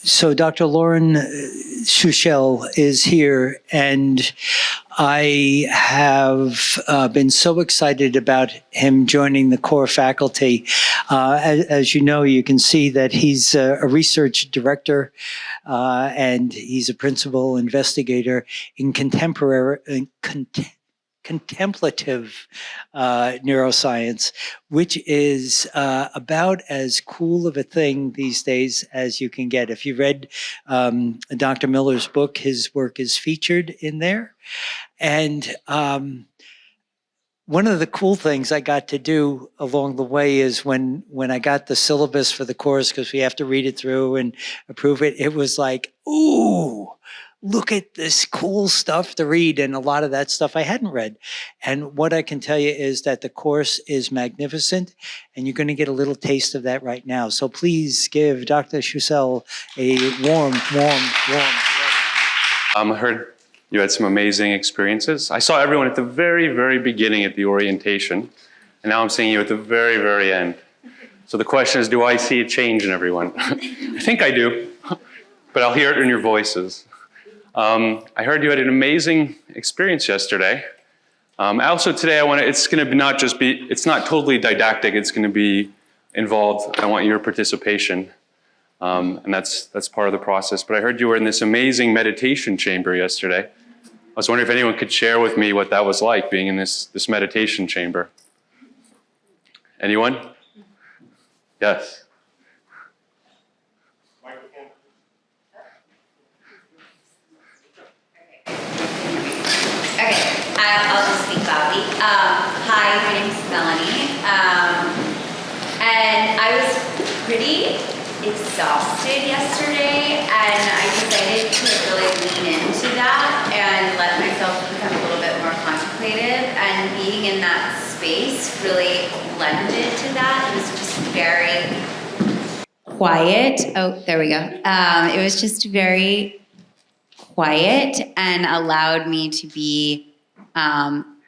So Dr. Lorne Schussel is here, and I have been so excited about him joining the core faculty. As you know, you can see that he's a research director, and he's a principal investigator in contemplative neuroscience, which is about as cool of a thing these days as you can get. If you read Dr. Miller's book, his work is featured in there. And one of the cool things I got to do along the way is when I got the syllabus for the course, because we have to read it through and approve it, it was like, ooh, look at this cool stuff to read. And a lot of that stuff I hadn't read. And what I can tell you is that the course is magnificent, and you're going to get a little taste of that right now. So please give Dr. Schussel a warm. I heard you had some amazing experiences. I saw everyone at the very, very beginning at the orientation, and now I'm seeing you at the very, very end. So the question is, do I see a change in everyone? I think I do, but I'll hear it in your voices. I heard you had an amazing experience yesterday. Also today, it's going to not just be, it's not totally didactic, it's going to be involved. I want your participation. And that's part of the process. But I heard you were in this amazing meditation chamber yesterday. I was wondering if anyone could share with me what that was like, being in this meditation chamber. Anyone? Yes. Okay, I'll just speak loudly. Hi, my name is Melanie. And I was pretty exhausted yesterday, and I decided to really lean into that and let myself become a little bit more contemplative, and being in that space really lended to that. It was just very quiet. Oh, there we go. It was just very quiet and allowed me to be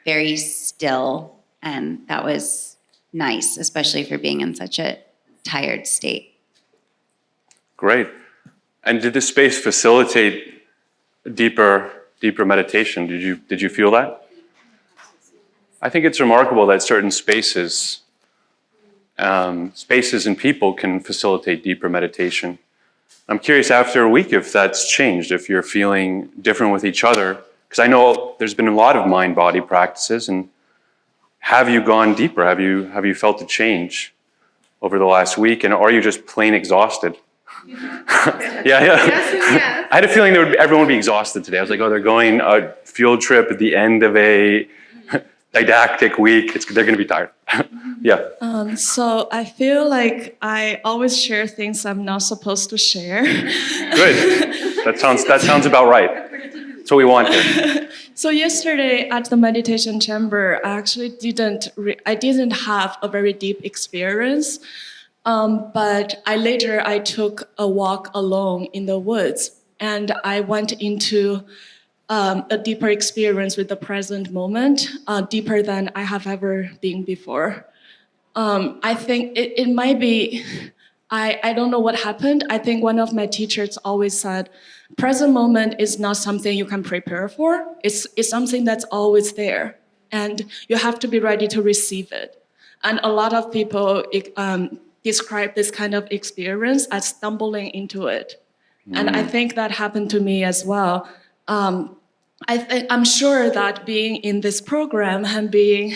very still, and that was nice, especially for being in such a tired state. Great. And did this space facilitate deeper meditation? Did you feel that? I think it's remarkable that certain spaces and people can facilitate deeper meditation. I'm curious after a week if that's changed, if you're feeling different with each other, because I know there's been a lot of mind-body practices, and have you gone deeper? Have you felt a change over the last week, and are you just plain exhausted? Yeah. Yes and yes. I had a feeling everyone would be exhausted today. I was like, oh, they're going a field trip at the end of a didactic week. They're going to be tired. Yeah. So I feel like I always share things I'm not supposed to share. Good. That sounds about right. That's what we want here. So yesterday at the meditation chamber, I actually didn't have a very deep experience. But I took a walk alone in the woods, and I went into a deeper experience with the present moment, deeper than I have ever been before. I think it might be, I don't know what happened. I think one of my teachers always said, present moment is not something you can prepare for. It's something that's always there, and you have to be ready to receive it. And a lot of people describe this kind of experience as stumbling into it. And I think that happened to me as well. I'm sure that being in this program and being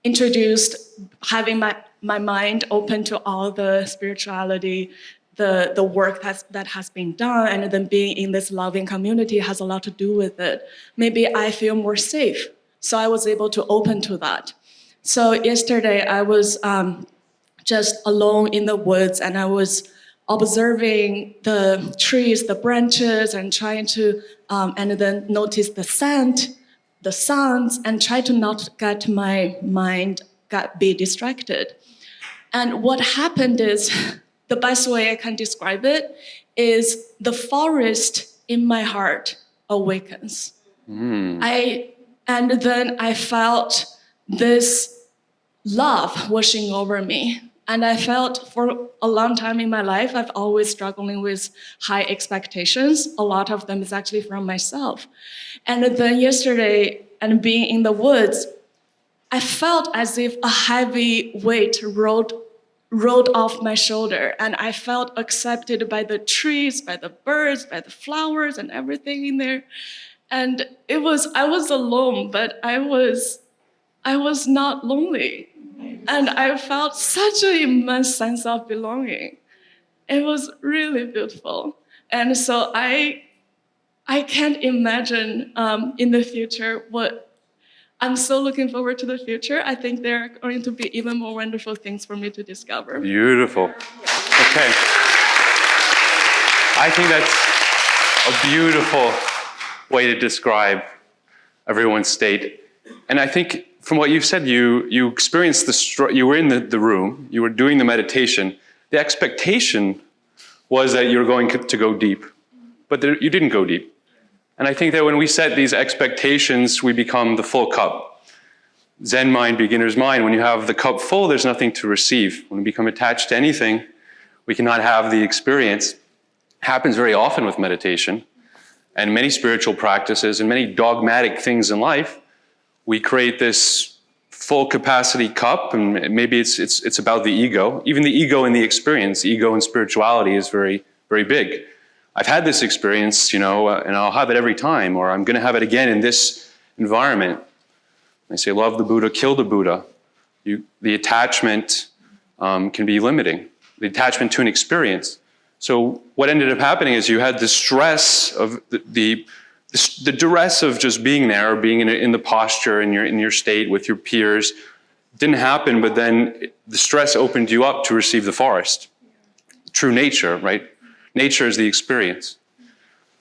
introduced, having my mind open to all the spirituality, the work that has been done, and then being in this loving community has a lot to do with it. Maybe I feel more safe, so I was able to open to that. So yesterday I was just alone in the woods, and I was observing the trees, the branches, and trying to, and then notice the scent, the sounds, and try to not get my mind be distracted. And what happened is, the best way I can describe it is the forest in my heart awakens. And then I felt this love washing over me. And I felt for a long time in my life, I've always struggling with high expectations. A lot of them is actually from myself. And then yesterday, and being in the woods, I felt as if a heavy weight rolled off my shoulder, and I felt accepted by the trees, by the birds, by the flowers, and everything in there. And I was alone, but I was not lonely. And I felt such an immense sense of belonging. It was really beautiful. And so I can't imagine in the future what I'm so looking forward to the future. I think there are going to be even more wonderful things for me to discover. Beautiful. Okay. I think that's a beautiful way to describe everyone's state. And I think from what you've said, you experienced you were in the room, you were doing the meditation. The expectation was that you were going to go deep, but you didn't go deep. And I think that when we set these expectations, we become the full cup. Zen mind, beginner's mind. When you have the cup full, there's nothing to receive. When we become attached to anything, we cannot have the experience. It happens very often with meditation and many spiritual practices and many dogmatic things in life. We create this full capacity cup, and maybe it's about the ego. Even the ego in the experience, ego in spirituality is very, very big. I've had this experience, and I'll have it every time, or I'm going to have it again in this environment. They say, love the Buddha, kill the Buddha. The attachment can be limiting, the attachment to an experience. So what ended up happening is you had the stress of the duress of just being there, or being in the posture, in your state with your peers. Didn't happen, but then the stress opened you up to receive the forest. True nature, right? Nature is the experience.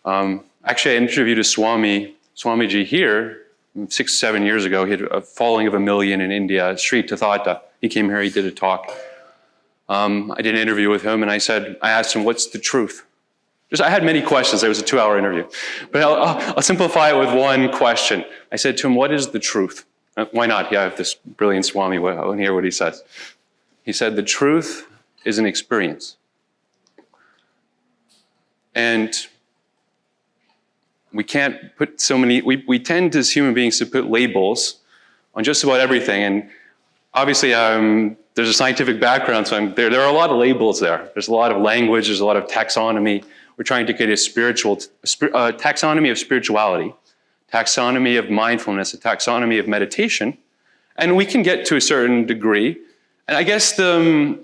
Actually, I interviewed a Swamiji here 6-7 years ago. He had a falling of 1 million in India, Sri Tathata. He came here, he did a talk. I did an interview with him, and I asked him, what's the truth? I had many questions. It was a 2-hour interview. But I'll simplify it with one question. I said to him, what is the truth? Why not? Yeah, I have this brilliant Swami. I want to hear what he says. He said, the truth is an experience. And we can't put so many, we tend as human beings to put labels on just about everything. And obviously, there's a scientific background, so there are a lot of labels there. There's a lot of language, there's a lot of taxonomy. We're trying to create a taxonomy of spirituality, taxonomy of mindfulness, a taxonomy of meditation. And we can get to a certain degree. And I guess the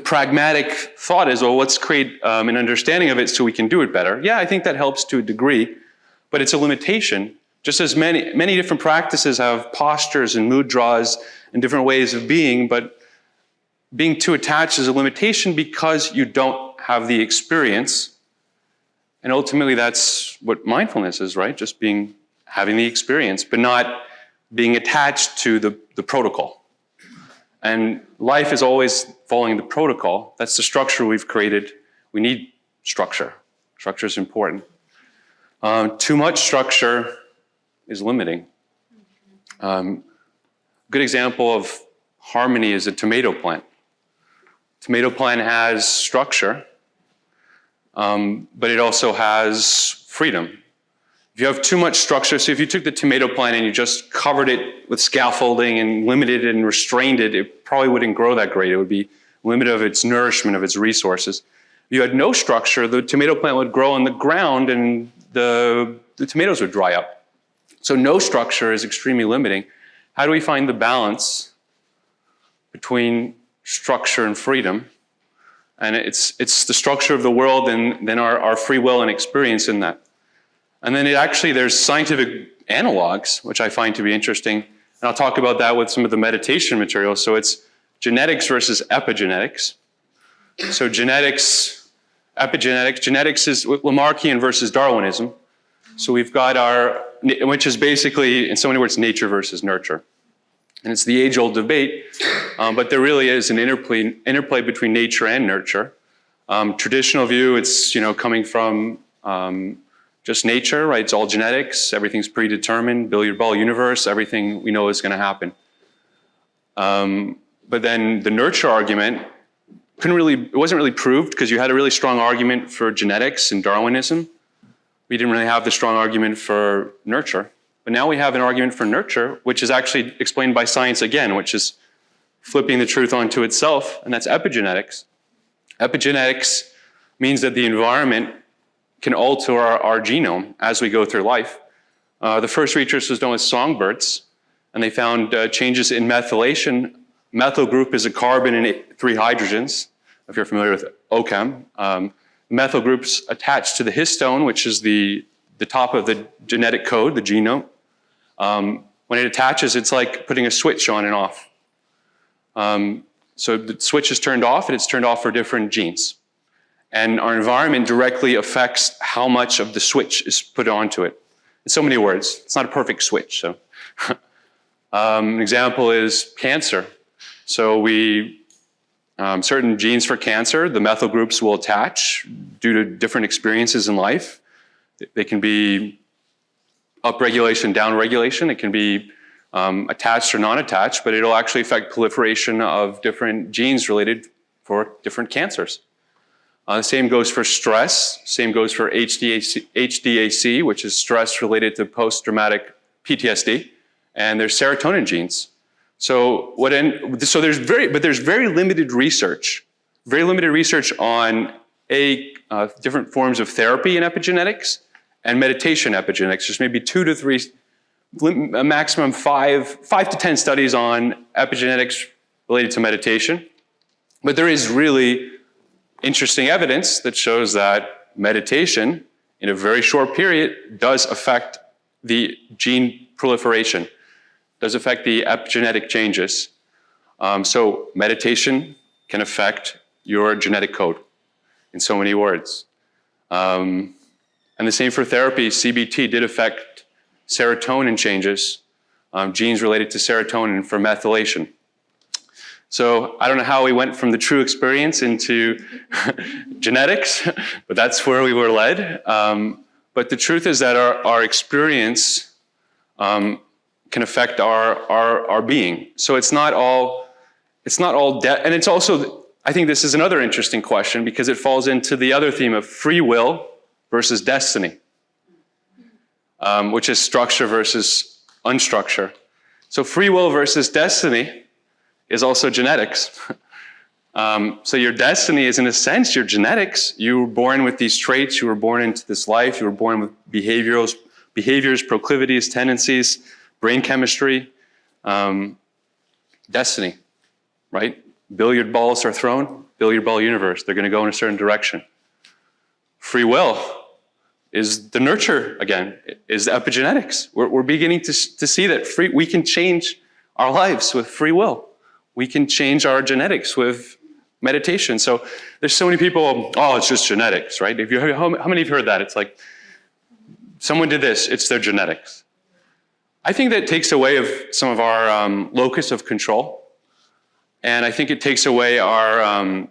pragmatic thought is, well, let's create an understanding of it so we can do it better. Yeah, I think that helps to a degree, but it's a limitation. Just as many different practices have postures and mudras and different ways of being, but being too attached is a limitation because you don't have the experience. And ultimately, that's what mindfulness is, right? Just having the experience, but not being attached to the protocol. And life is always following the protocol. That's the structure we've created. We need structure. Structure is important. Too much structure is limiting. Good example of harmony is a tomato plant. Tomato plant has structure, but it also has freedom. If you have too much structure, so if you took the tomato plant and you just covered it with scaffolding and limited it and restrained it, it probably wouldn't grow that great. It would be limited of its nourishment, of its resources. If you had no structure, the tomato plant would grow on the ground and the tomatoes would dry up. So no structure is extremely limiting. How do we find the balance between structure and freedom? And it's the structure of the world and then our free will and experience in that. And then there's scientific analogs, which I find to be interesting. And I'll talk about that with some of the meditation material. So it's genetics versus epigenetics. So genetics, epigenetics. Genetics is Lamarckian versus Darwinism. So we've got which is basically, in so many words, nature versus nurture. And it's the age-old debate, but there really is an interplay between nature and nurture. Traditional view, it's coming from just nature, right? It's all genetics. Everything's predetermined. Billiard ball universe. Everything we know is going to happen. but then the nurture argument it wasn't really proved because you had a really strong argument for genetics and Darwinism. We didn't really have the strong argument for nurture. But now we have an argument for nurture, which is actually explained by science again, which is flipping the truth onto itself, and that's epigenetics. Epigenetics means that the environment can alter our genome as we go through life. The first research was known as songbirds, and they found changes in methylation. Methyl group is a carbon and 3 hydrogens, if you're familiar with OChem. Methyl groups attached to the histone, which is the top of the genetic code, the genome. When it attaches, it's like putting a switch on and off. So the switch is turned off, and it's turned off for different genes. And our environment directly affects how much of the switch is put onto it. In so many words, it's not a perfect switch. So, an example is cancer. So certain genes for cancer, the methyl groups will attach due to different experiences in life. They can be upregulation, downregulation. It can be attached or non-attached, but it'll actually affect proliferation of different genes related for different cancers. The same goes for stress. Same goes for HDAC, which is stress related to post-traumatic PTSD. And there's serotonin genes. So there's very limited research on different forms of therapy in epigenetics and meditation epigenetics. There's maybe 2 to 3, a maximum 5 to 10 studies on epigenetics related to meditation. But there is really interesting evidence that shows that meditation in a very short period does affect the gene proliferation, does affect the epigenetic changes. So meditation can affect your genetic code in so many words. And the same for therapy. CBT did affect serotonin changes, genes related to serotonin for methylation. So I don't know how we went from the true experience into genetics, but that's where we were led. But the truth is that our experience can affect our being. So it's not all and it's also, I think this is another interesting question because it falls into the other theme of free will versus destiny, which is structure versus unstructure. So free will versus destiny is also genetics. So your destiny is, in a sense, your genetics. You were born with these traits. You were born into this life. You were born with behaviors, proclivities, tendencies, brain chemistry, destiny, right? Billiard balls are thrown, billiard ball universe. They're going to go in a certain direction. Free will is the nurture, again, is epigenetics. We're beginning to see that we can change our lives with free will. We can change our genetics with meditation. So there's so many people, it's just genetics, right? How many have heard that? It's like, someone did this, it's their genetics. I think that takes away of some of our locus of control. And I think it takes away our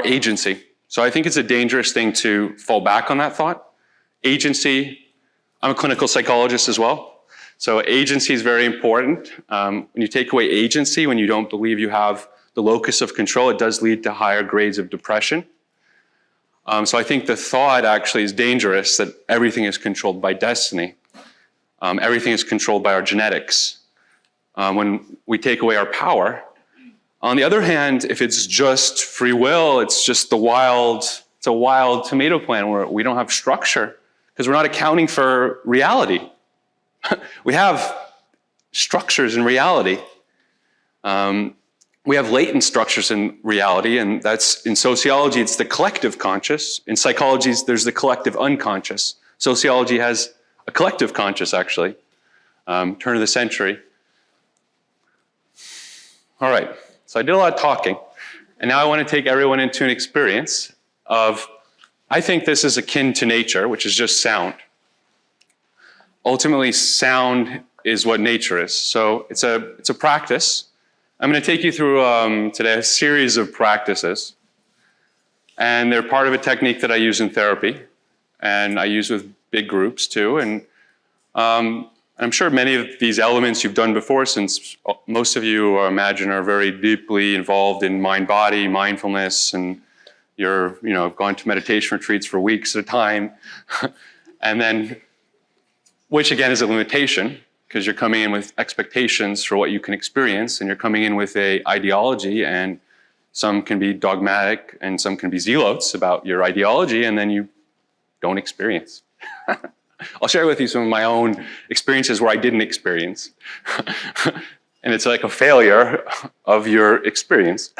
agency. So I think it's a dangerous thing to fall back on that thought. Agency, I'm a clinical psychologist as well. So agency is very important. When you take away agency, when you don't believe you have the locus of control, it does lead to higher grades of depression. So I think the thought actually is dangerous, that everything is controlled by destiny. Everything is controlled by our genetics. When we take away our power. On the other hand, if it's just free will, it's just a wild tomato plant where we don't have structure because we're not accounting for reality. We have structures in reality. We have latent structures in reality, and that's in sociology, it's the collective conscious. In psychology, there's the collective unconscious. Sociology has a collective conscious, actually. Turn of the century. All right, so I did a lot of talking, and now I want to take everyone into an experience of, I think this is akin to nature, which is just sound. Ultimately, sound is what nature is. So it's a practice. I'm going to take you through today a series of practices. And they're part of a technique that I use in therapy. And I use with big groups too. And I'm sure many of these elements you've done before, since most of you, I imagine, are very deeply involved in mind-body, mindfulness, and you're, gone to meditation retreats for weeks at a time. And then, which again is a limitation, because you're coming in with expectations for what you can experience, and you're coming in with a ideology, and some can be dogmatic, and some can be zealots about your ideology, and then you don't experience. I'll share with you some of my own experiences where I didn't experience. And it's like a failure of your experience.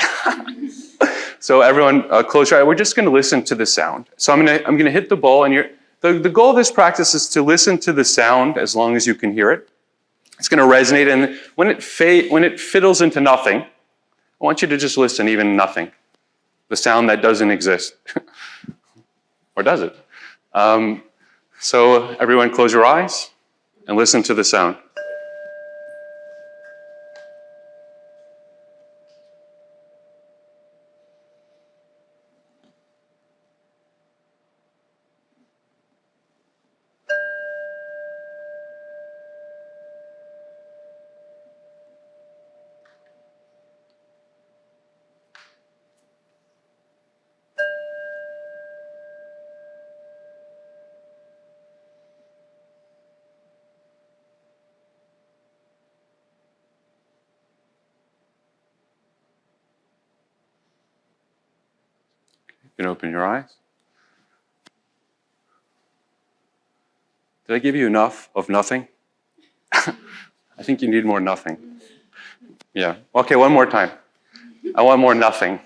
So everyone, close your eyes. We're just going to listen to the sound. So I'm going to hit the bowl, and the goal of this practice is to listen to the sound as long as you can hear it. It's going to resonate, and when it fiddles into nothing, I want you to just listen, even nothing. The sound that doesn't exist. Or does it? So everyone close your eyes and listen to the sound. You can open your eyes. Did I give you enough of nothing? I think you need more nothing. Yeah. Okay, one more time. I want more nothing.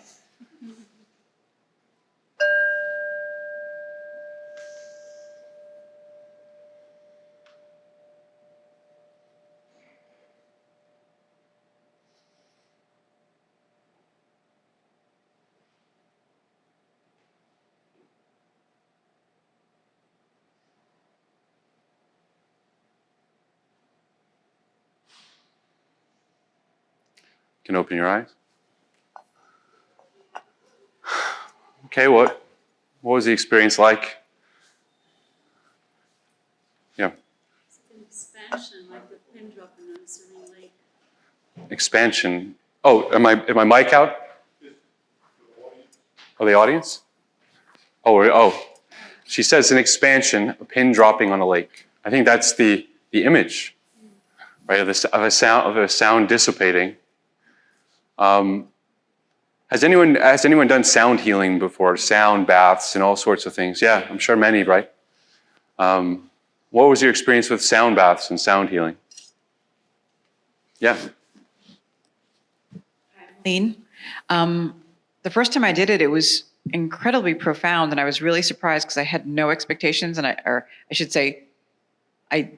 You can open your eyes. Okay, what was the experience like? Yeah. It's an expansion, like the pin drop in a swimming lake. Expansion. Oh, am my mic out? Oh, the audience? Oh. She says an expansion, a pin dropping on a lake. I think that's the image, right, of a sound dissipating. Has anyone done sound healing before? Sound baths and all sorts of things? Yeah, I'm sure many, right? What was your experience with sound baths and sound healing? Yeah. Lean. The first time I did it, it was incredibly profound, and I was really surprised because I had no expectations,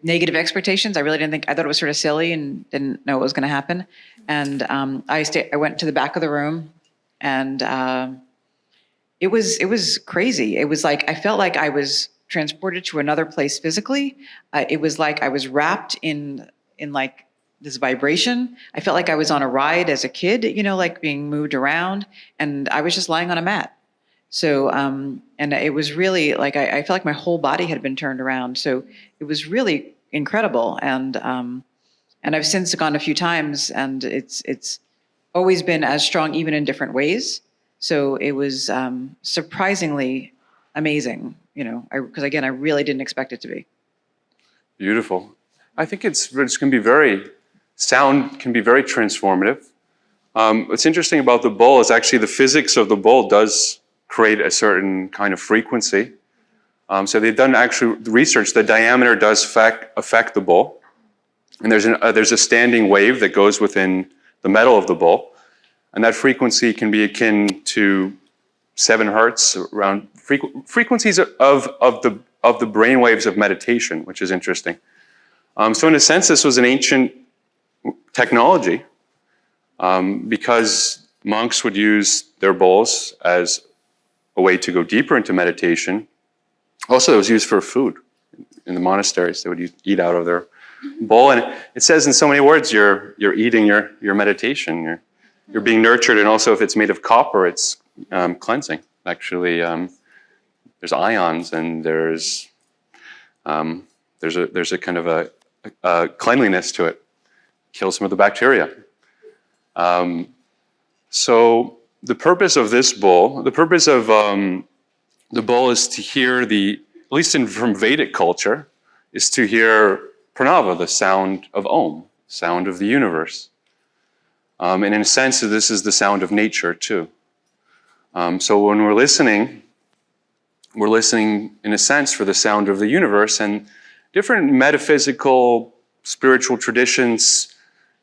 negative expectations. I really didn't think. I thought it was sort of silly and didn't know what was going to happen. And I went to the back of the room, and it was crazy. It was like I felt like I was transported to another place physically. It was like I was wrapped in like this vibration. I felt like I was on a ride as a kid, like being moved around, and I was just lying on a mat. So, and it was really like, I felt like my whole body had been turned around. So it was really incredible. And I've since gone a few times, and it's always been as strong, even in different ways. So it was surprisingly amazing, because again, I really didn't expect it to be. Beautiful. I think sound can be very transformative. What's interesting about the bowl is actually the physics of the bowl does create a certain kind of frequency. So they've done actual research. The diameter does affect the bowl. And there's a standing wave that goes within the metal of the bowl. And that frequency can be akin to 7 hertz, around frequencies of the brain waves of meditation, which is interesting. So in a sense, this was an ancient technology because monks would use their bowls as a way to go deeper into meditation. Also, it was used for food in the monasteries. They would eat out of their bowl, and it says in so many words, you're eating your meditation. You're being nurtured, and also if it's made of copper, it's cleansing. Actually, there's ions, and there's a kind of a cleanliness to it, kills some of the bacteria. So the purpose of this bowl, the purpose of the bowl is to hear at least from Vedic culture, is to hear pranava, the sound of Om, sound of the universe. And in a sense, this is the sound of nature too. So when we're listening in a sense for the sound of the universe, and different metaphysical, spiritual traditions,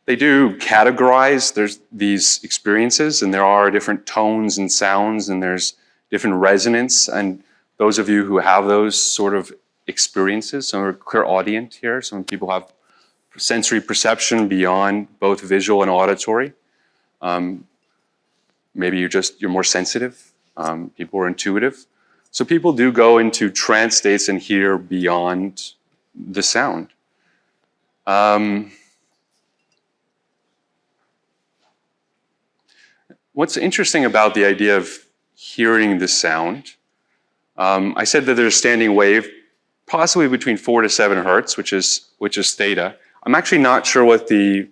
they do categorize these experiences, and there are different tones and sounds, and there's different resonance. And those of you who have those sort of experiences, some are clairaudient here, some people have sensory perception beyond both visual and auditory. Maybe you're more sensitive. People are intuitive. So people do go into trance states and hear beyond the sound. What's interesting about the idea of hearing the sound, I said that there's a standing wave, possibly between 4 to 7 hertz, which is theta. I'm actually not sure what the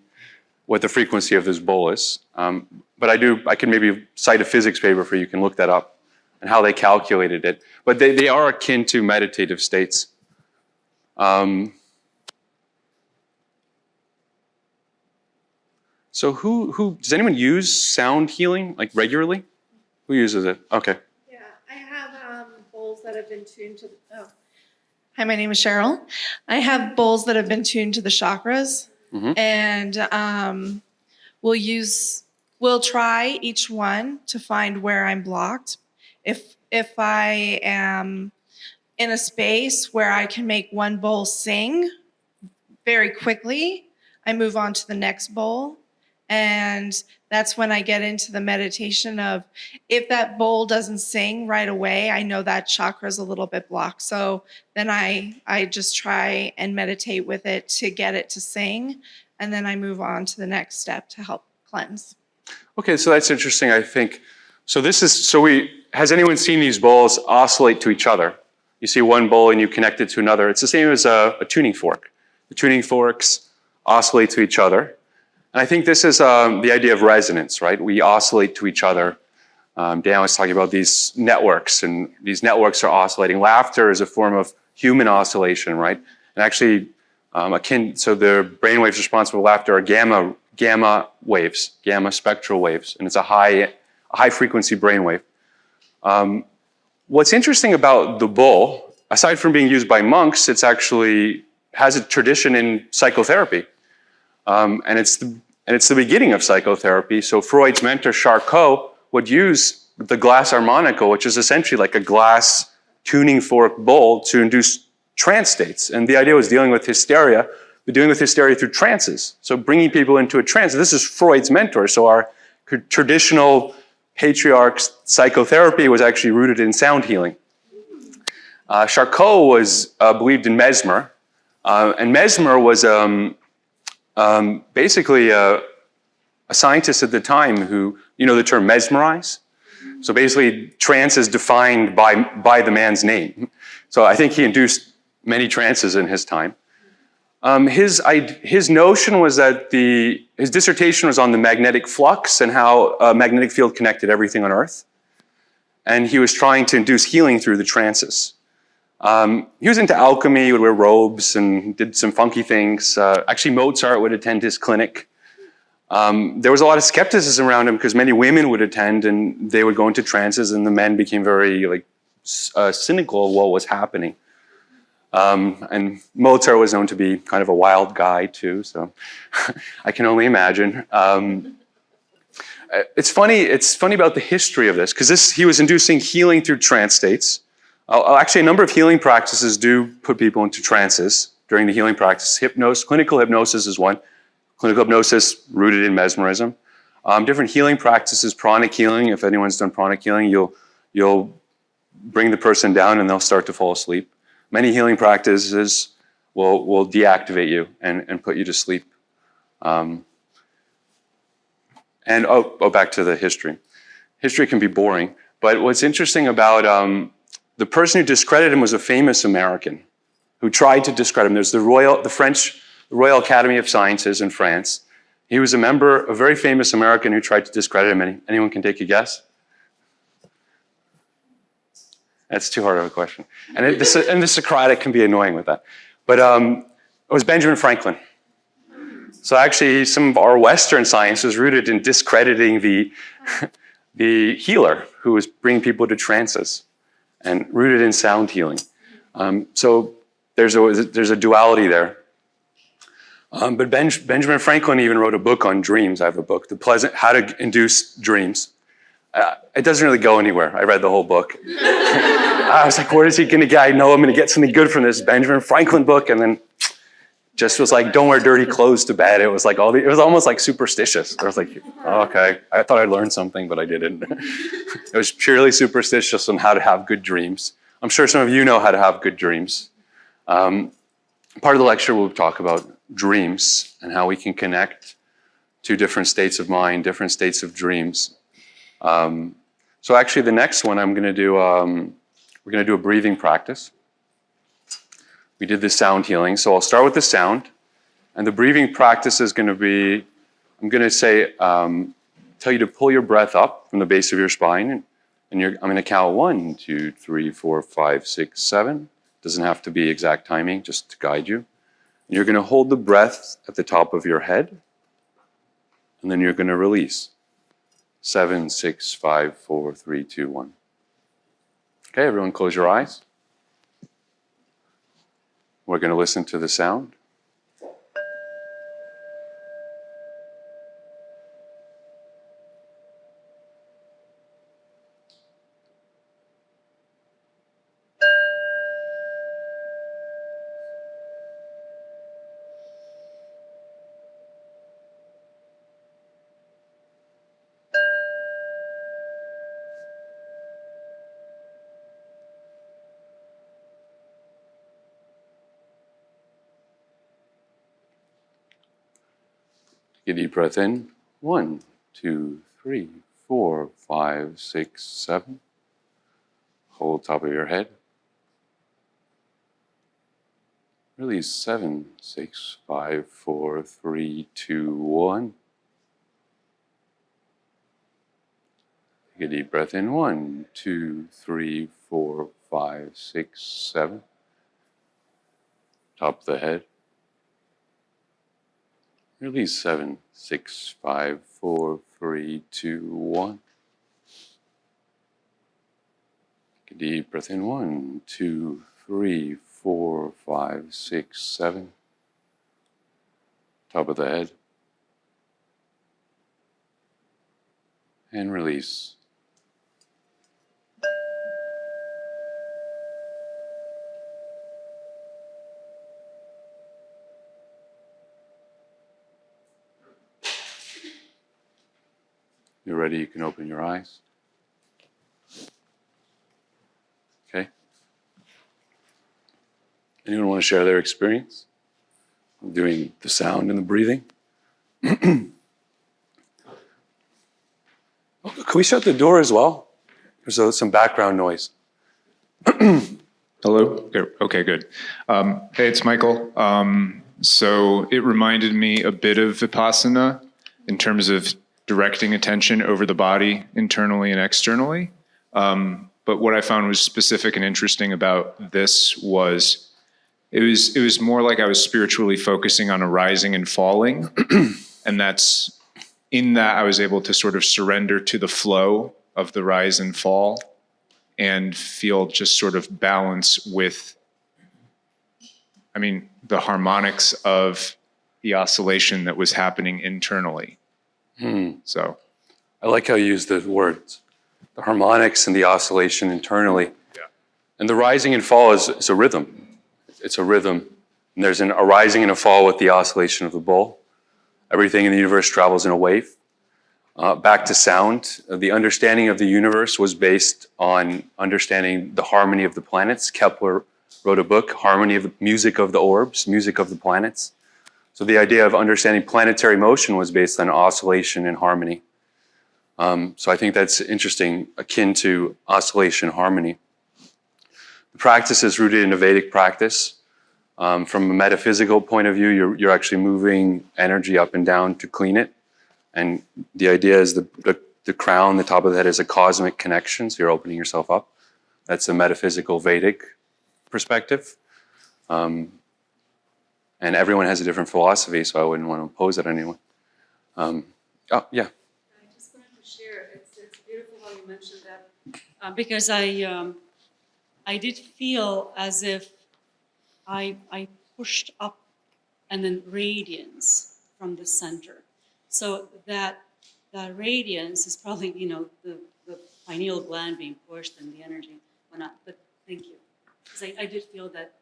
frequency of this bowl is, but I can maybe cite a physics paper for you. You can look that up and how they calculated it. But they are akin to meditative states. So who does anyone use sound healing like regularly? Who uses it? Okay. Yeah, I have bowls that have been tuned to Hi, my name is Cheryl. I have bowls that have been tuned to the chakras, and we'll try each one to find where I'm blocked. If I am in a space where I can make one bowl sing very quickly, I move on to the next bowl. And that's when I get into the meditation of, if that bowl doesn't sing right away, I know that chakra is a little bit blocked. So then I just try and meditate with it to get it to sing. And then I move on to the next step to help cleanse. Okay, so that's interesting, I think. Has anyone seen these bowls oscillate to each other? You see one bowl and you connect it to another. It's the same as a tuning fork. The tuning forks oscillate to each other. And I think this is the idea of resonance, right? We oscillate to each other. Dan was talking about these networks, and these networks are oscillating. Laughter is a form of human oscillation, right? And actually, so the brainwaves responsible for laughter are gamma waves, gamma spectral waves, and it's a high frequency brainwave. What's interesting about the bowl, aside from being used by monks, it's actually has a tradition in psychotherapy. And it's the beginning of psychotherapy. So Freud's mentor, Charcot, would use the glass harmonica, which is essentially like a glass tuning fork bowl, to induce trance states. And the idea was dealing with hysteria, but dealing with hysteria through trances. So bringing people into a trance. This is Freud's mentor. So our traditional patriarch's psychotherapy was actually rooted in sound healing. Charcot was believed in Mesmer. And Mesmer was basically a scientist at the time who, you know the term mesmerize? So basically, trance is defined by the man's name. So I think he induced many trances in his time. His notion was that his dissertation was on the magnetic flux and how a magnetic field connected everything on Earth. And he was trying to induce healing through the trances. He was into alchemy, he would wear robes and did some funky things. Actually, Mozart would attend his clinic. There was a lot of skepticism around him because many women would attend and they would go into trances, and the men became very cynical of what was happening. And Mozart was known to be kind of a wild guy too, so I can only imagine. It's funny about the history of this, because he was inducing healing through trance states. Actually, a number of healing practices do put people into trances during the healing practice. Clinical hypnosis is one. Clinical hypnosis rooted in mesmerism. Different healing practices, pranic healing. If anyone's done pranic healing, you'll bring the person down and they'll start to fall asleep. Many healing practices will deactivate you and put you to sleep. Back to the history. History can be boring, but what's interesting about the person who discredited him was a famous American who tried to discredit him. There's the French the Royal Academy of Sciences in France. He was a very famous American who tried to discredit him. Anyone can take a guess? That's too hard of a question. And the Socratic can be annoying with that. But it was Benjamin Franklin. So actually, some of our Western science is rooted in discrediting the healer who was bringing people to trances, and rooted in sound healing. So there's a duality there. But Benjamin Franklin even wrote a book on dreams. I have a book, How to Induce Dreams. It doesn't really go anywhere. I read the whole book. I was like, where is he going to get? I know I'm going to get something good from this Benjamin Franklin book, and then just was like, don't wear dirty clothes to bed. It was like it was almost like superstitious. I was like, oh, okay, I thought I'd learned something, but I didn't. It was purely superstitious on how to have good dreams. I'm sure some of you know how to have good dreams. Part of the lecture we'll talk about dreams and how we can connect to different states of mind, different states of dreams. So actually the next one I'm going to do, we're going to do a breathing practice. We did the sound healing. So I'll start with the sound. And the breathing practice is going to be, I'm going to say, tell you to pull your breath up from the base of your spine. And I'm going to count 1, 2, 3, 4, 5, 6, 7. Doesn't have to be exact timing, just to guide you. And you're going to hold the breath at the top of your head. And then you're going to release. 7, 6, 5, 4, 3, 2, 1. Okay, everyone close your eyes. We're going to listen to the sound. Take a deep breath in. 1, 2, 3, 4, 5, 6, 7. Hold top of your head. Release 7, 6, 5, 4, 3, 2, 1. Take a deep breath in. 1, 2, 3, 4, 5, 6, 7. Top of the head. Release 7, 6, 5, 4, 3, 2, 1. Take a deep breath in. 1, 2, 3, 4, 5, 6, 7. Top of the head. And release. You're ready, you can open your eyes. Okay. Anyone want to share their experience of doing the sound and the breathing? Can we shut the door as well? There's some background noise. Hello? Okay, good. Hey, it's Michael. So it reminded me a bit of Vipassana in terms of directing attention over the body internally and externally. But what I found was specific and interesting about this was it was more like I was spiritually focusing on arising and falling. And that's in that I was able to sort of surrender to the flow of the rise and fall and feel just sort of balance with, the harmonics of the oscillation that was happening internally. So I like how you use the words, the harmonics and the oscillation internally. Yeah. And the rising and fall is a rhythm. It's a rhythm. And there's an arising and a fall with the oscillation of the bowl. Everything in the universe travels in a wave. Back to sound, the understanding of the universe was based on understanding the harmony of the planets. Kepler wrote a book, Harmony of the Music of the Orbs, Music of the Planets. So the idea of understanding planetary motion was based on oscillation and harmony. So I think that's interesting, akin to oscillation harmony. The practice is rooted in a Vedic practice. From a metaphysical point of view, you're actually moving energy up and down to clean it. And the idea is the crown, the top of the head, is a cosmic connection, so you're opening yourself up. That's a metaphysical Vedic perspective. And everyone has a different philosophy, so I wouldn't want to impose it on anyone. Yeah. I just wanted to share. It's beautiful how you mentioned that because I did feel as if I pushed up and then radiance from the center. So that radiance is probably the pineal gland being pushed and the energy went up. But thank you, because I did feel that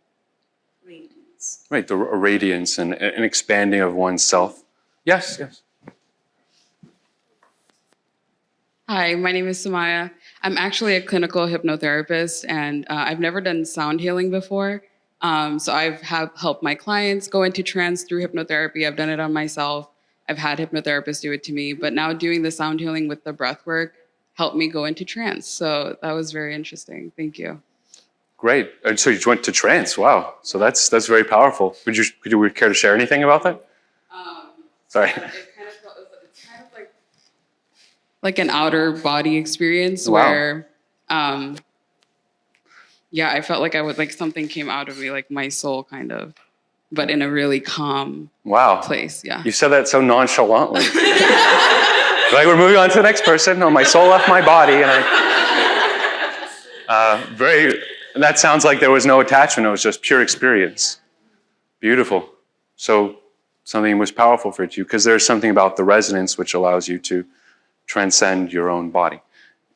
radiance. Right, the radiance and an expanding of oneself. Yes. Hi, my name is Samaya. I'm actually a clinical hypnotherapist, and I've never done sound healing before. So I've helped my clients go into trance through hypnotherapy. I've done it on myself. I've had hypnotherapists do it to me, but now doing the sound healing with the breathwork helped me go into trance. So that was very interesting. Thank you. Great. And so you went to trance. Wow. So that's very powerful. Could you care to share anything about that? Sorry. It's kind of like an outer body experience. Wow. Where, I felt like something came out of me, like my soul kind of, but in a really calm place. Yeah. You said that so nonchalantly. Like, we're moving on to the next person. No, my soul left my body, and and that sounds like there was no attachment. It was just pure experience. Beautiful. So something was powerful for you, because there's something about the resonance which allows you to transcend your own body.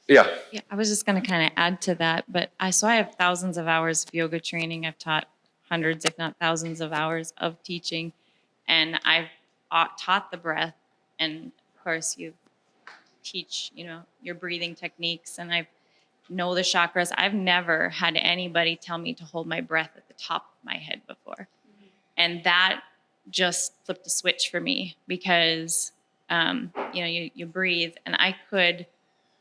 Yeah, I was just going to kind of add to that, but I have thousands of hours of yoga training. I've taught hundreds, if not thousands of hours of teaching, and I've taught the breath, and of course you teach, your breathing techniques, and I know the chakras. I've never had anybody tell me to hold my breath at the top of my head before. And that just flipped a switch for me, because, you breathe, and I could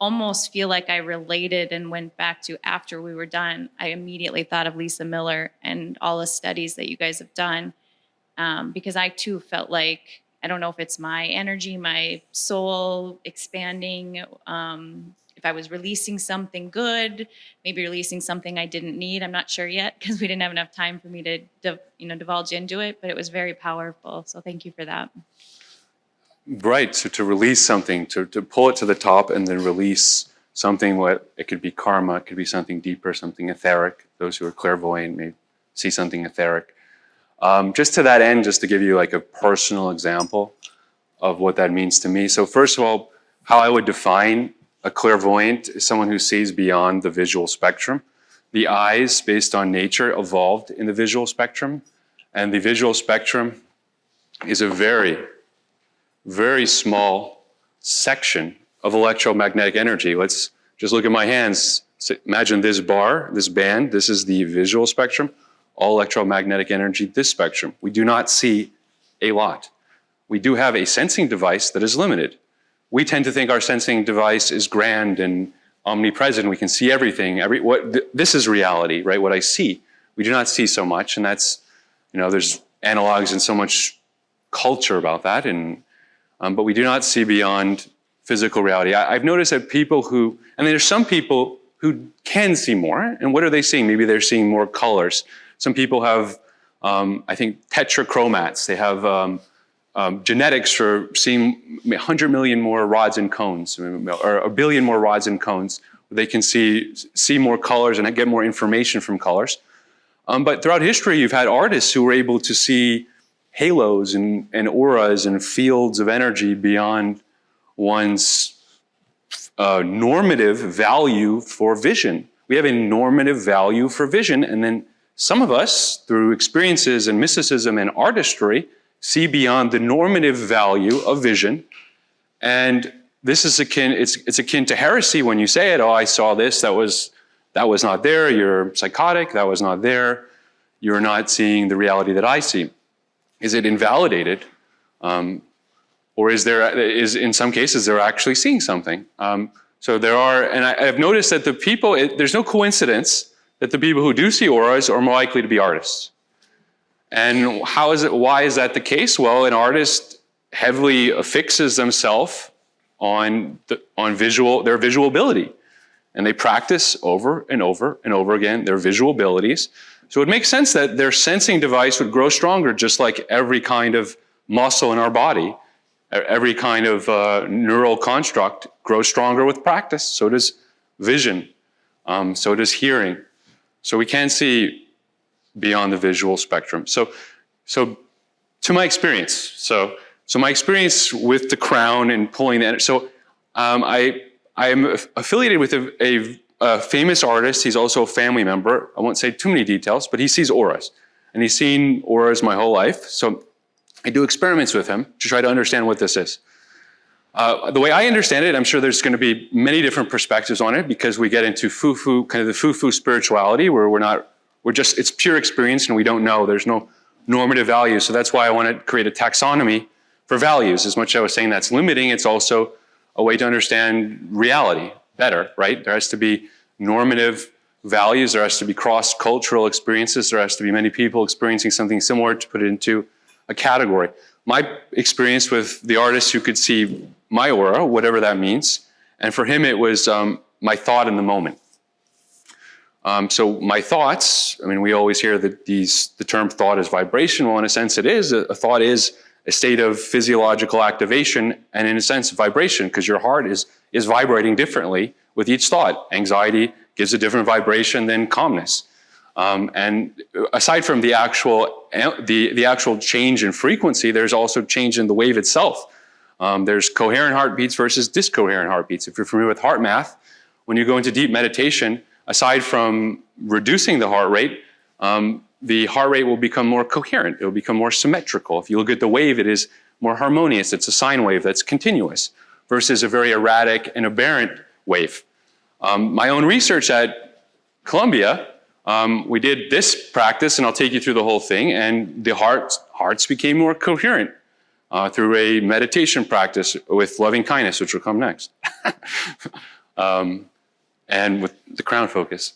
almost feel like I related and went back to, after we were done, I immediately thought of Lisa Miller and all the studies that you guys have done, because I too felt like, I don't know if it's my energy, my soul expanding, if I was releasing something good, maybe releasing something I didn't need. I'm not sure yet, because we didn't have enough time for me to divulge into it, but it was very powerful. So thank you for that. right. So to release something, to pull it to the top and then release something, it could be karma, it could be something deeper, something etheric. Those who are clairvoyant may see something etheric. Just to that end, just to give you like a personal example of what that means to me. So first of all, how I would define a clairvoyant is someone who sees beyond the visual spectrum. The eyes, based on nature, evolved in the visual spectrum. And the visual spectrum is a very, very small section of electromagnetic energy. Let's just look at my hands. So imagine this bar, this band, this is the visual spectrum. All electromagnetic energy, this spectrum. We do not see a lot. We do have a sensing device that is limited. We tend to think our sensing device is grand and omnipresent. We can see everything. This is reality, right? What I see. We do not see so much, and that's, there's analogs and so much culture about that, but we do not see beyond physical reality. I've noticed that there's some people who can see more, and what are they seeing? Maybe they're seeing more colors. Some people have, I think, tetrachromats. They have genetics for seeing 100 million more rods and cones, or a billion more rods and cones. They can see more colors and get more information from colors. But throughout history, you've had artists who were able to see halos and auras and fields of energy beyond one's normative value for vision. We have a normative value for vision, and then some of us, through experiences and mysticism and artistry, see beyond the normative value of vision. And this is it's akin to heresy when you say it. Oh, I saw this, that was not there. You're psychotic, that was not there. You're not seeing the reality that I see. Is it invalidated? Or is in some cases they're actually seeing something? So there are, and I've noticed that there's no coincidence that the people who do see auras are more likely to be artists. And why is that the case? Well, an artist heavily affixes themselves on their visual ability. And they practice over and over and over again their visual abilities. So it makes sense that their sensing device would grow stronger, just like every kind of muscle in our body. Every kind of neural construct grows stronger with practice. So does vision. So does hearing. So we can see beyond the visual spectrum. So to my experience. So my experience with the crown and pulling that. So I am affiliated with a famous artist. He's also a family member. I won't say too many details, but he sees auras. And he's seen auras my whole life. So I do experiments with him to try to understand what this is. The way I understand it, I'm sure there's going to be many different perspectives on it because we get into foo-foo, kind of the foo-foo spirituality where it's pure experience and we don't know. There's no normative value. So that's why I want to create a taxonomy for values. As much as I was saying that's limiting, it's also a way to understand reality better, right? There has to be normative values. There has to be cross-cultural experiences. There has to be many people experiencing something similar to put it into a category. My experience with the artist who could see my aura, whatever that means, and for him it was my thought in the moment. So my thoughts, I mean, we always hear that the term thought is vibration. Well, in a sense it is. A thought is a state of physiological activation and in a sense vibration because your heart is vibrating differently with each thought. Anxiety gives a different vibration than calmness. And aside from the actual change in frequency, there's also change in the wave itself. There's coherent heartbeats versus discoherent heartbeats. If you're familiar with heart math, when you go into deep meditation, aside from reducing the heart rate will become more coherent. It will become more symmetrical. If you look at the wave, it is more harmonious. It's a sine wave that's continuous versus a very erratic and aberrant wave. My own research at Columbia, we did this practice, and I'll take you through the whole thing, and the hearts became more coherent through a meditation practice with loving kindness, which will come next, and with the crown focus.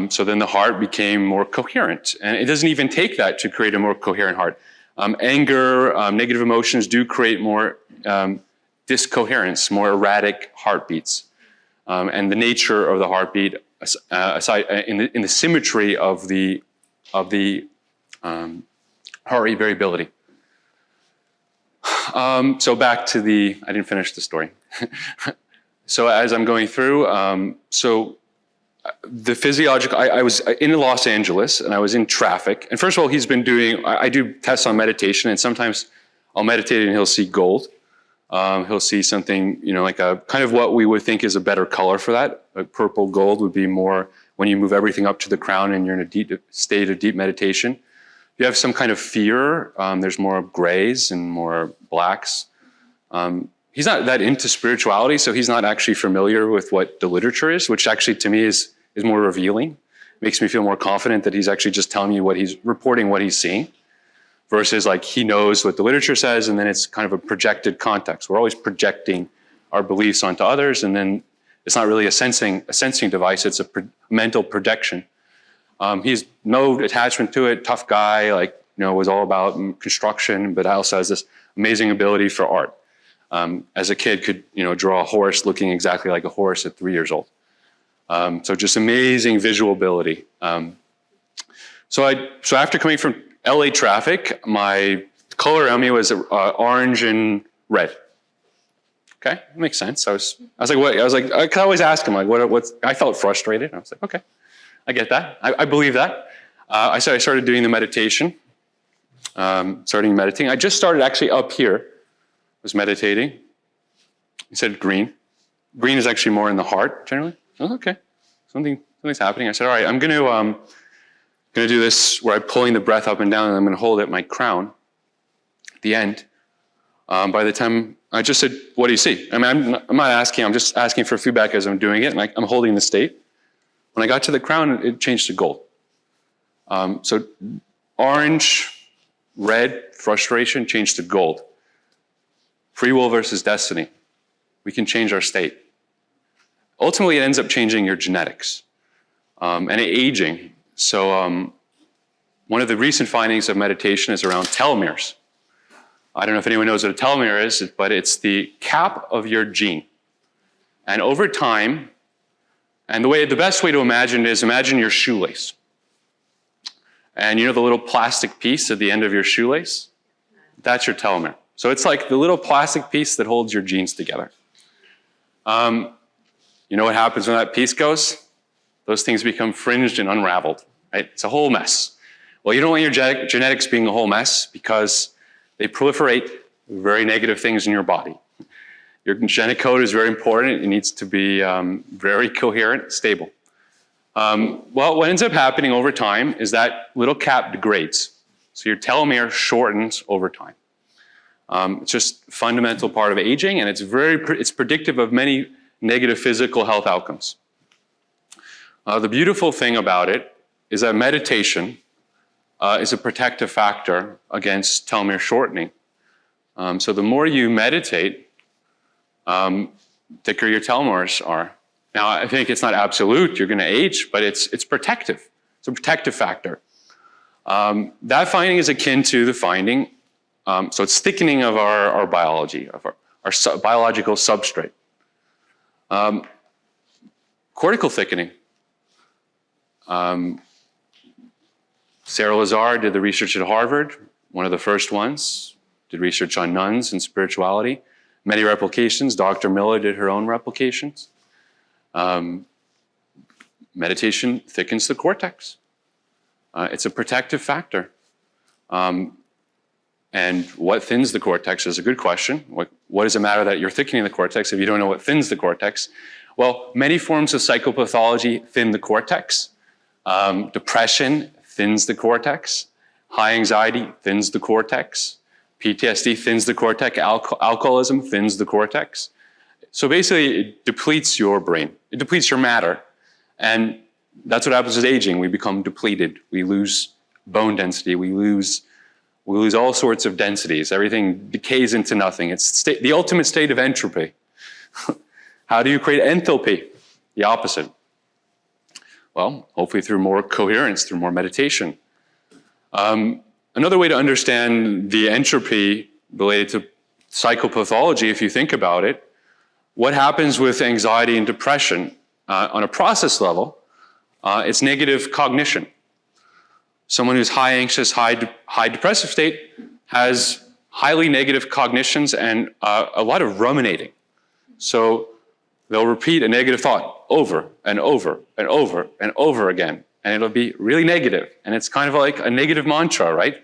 So then the heart became more coherent, and it doesn't even take that to create a more coherent heart. Anger, negative emotions do create more discoherence, more erratic heartbeats, and the nature of the heartbeat aside in the symmetry of the heart rate variability. So back to I didn't finish the story. So as I'm going through, the physiological, I was in Los Angeles and I was in traffic. And first of all, I do tests on meditation, and sometimes I'll meditate and he'll see gold. He'll see something, like a kind of what we would think is a better color for that. Like purple gold would be more when you move everything up to the crown and you're in a deep state of deep meditation. If you have some kind of fear, there's more grays and more blacks. He's not that into spirituality, so he's not actually familiar with what the literature is, which actually to me is more revealing. It makes me feel more confident that he's actually just telling me reporting what he's seeing. Versus like he knows what the literature says, and then it's kind of a projected context. We're always projecting our beliefs onto others, and then it's not really a sensing device. It's a mental projection. He's no attachment to it. Tough guy, was all about construction, but also has this amazing ability for art. As a kid, could draw a horse looking exactly like a horse at 3 years old. So just amazing visual ability. So after coming from LA traffic, my color around me was orange and red. Okay, that makes sense. I was like, what? I could always ask him, what's? I felt frustrated. I was like, okay, I get that. I believe that. I started doing the meditation. Starting meditating. I just started actually up here. Was meditating. He said green. Green is actually more in the heart generally. Oh, okay, something's happening. I said, all right, I'm going to do this where I'm pulling the breath up and down, and I'm going to hold it at my crown at the end. By the time I just said, what do you see? I mean, I'm not asking, I'm just asking for feedback as I'm doing it, and I'm holding the state. When I got to the crown, it changed to gold. So orange, red, frustration, changed to gold. Free will versus destiny. We can change our state. Ultimately, it ends up changing your genetics and aging. So one of the recent findings of meditation is around telomeres. I don't know if anyone knows what a telomere is, but it's the cap of your gene. And over time, and the best way to imagine it is imagine your shoelace. And you know the little plastic piece at the end of your shoelace? That's your telomere. So it's like the little plastic piece that holds your genes together. You know what happens when that piece goes? Those things become fringed and unraveled, right? It's a whole mess. Well, you don't want your genetics being a whole mess because they proliferate very negative things in your body. Your genetic code is very important. It needs to be very coherent, stable. Well, what ends up happening over time is that little cap degrades. So your telomere shortens over time. It's just a fundamental part of aging, and it's predictive of many negative physical health outcomes. The beautiful thing about it is that meditation is a protective factor against telomere shortening. So the more you meditate, thicker your telomeres are. Now, I think it's not absolute, you're going to age, but it's protective. It's a protective factor. That finding is akin to the finding, so it's thickening of our biology, of our biological substrate. Cortical thickening. Sarah Lazar did the research at Harvard, one of the first ones, did research on nuns and spirituality. Many replications. Dr. Miller did her own replications. Meditation thickens the cortex. It's a protective factor. And what thins the cortex is a good question. What does it matter that you're thickening the cortex if you don't know what thins the cortex? Well, many forms of psychopathology thin the cortex. Depression thins the cortex. High anxiety thins the cortex. PTSD thins the cortex. Alcoholism thins the cortex. So basically, it depletes your brain. It depletes your matter. And that's what happens with aging. We become depleted. We lose bone density. We lose all sorts of densities. Everything decays into nothing. It's the ultimate state of entropy. How do you create enthalpy? The opposite. Well, hopefully through more coherence, through more meditation. Another way to understand the entropy related to psychopathology, if you think about it, what happens with anxiety and depression? On a process level, it's negative cognition. Someone who's high anxious, high depressive state has highly negative cognitions and a lot of ruminating. So they'll repeat a negative thought over and over and over and over again, and it'll be really negative. And it's kind of like a negative mantra, right?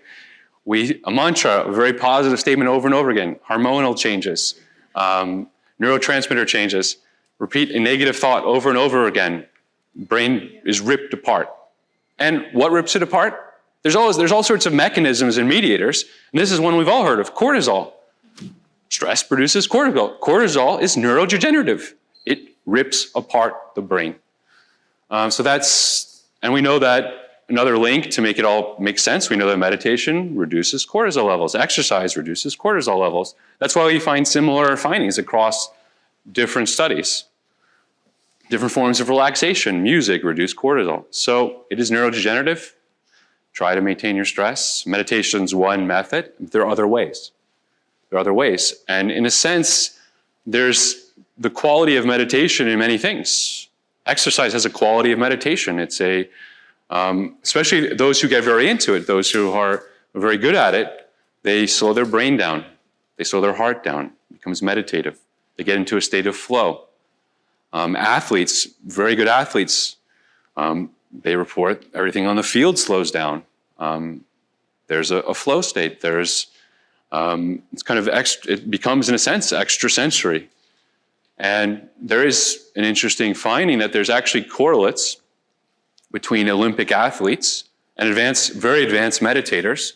A mantra, a very positive statement over and over again, hormonal changes, neurotransmitter changes, repeat a negative thought over and over again, brain is ripped apart. And what rips it apart? There's all sorts of mechanisms and mediators, and this is one we've all heard of, cortisol. Stress produces cortisol. Cortisol is neurodegenerative. It rips apart the brain. And we know that another link to make it all make sense, we know that meditation reduces cortisol levels, exercise reduces cortisol levels. That's why we find similar findings across different studies. Different forms of relaxation, music reduce cortisol. So it is neurodegenerative. Try to maintain your stress. Meditation's one method. There are other ways. And in a sense, there's the quality of meditation in many things. Exercise has a quality of meditation. It's especially those who get very into it, those who are very good at it, they slow their brain down. They slow their heart down. It becomes meditative. They get into a state of flow. Athletes, very good athletes, they report everything on the field slows down. There's a flow state. It's kind of it becomes in a sense extrasensory. And there is an interesting finding that there's actually correlates between Olympic athletes and very advanced meditators,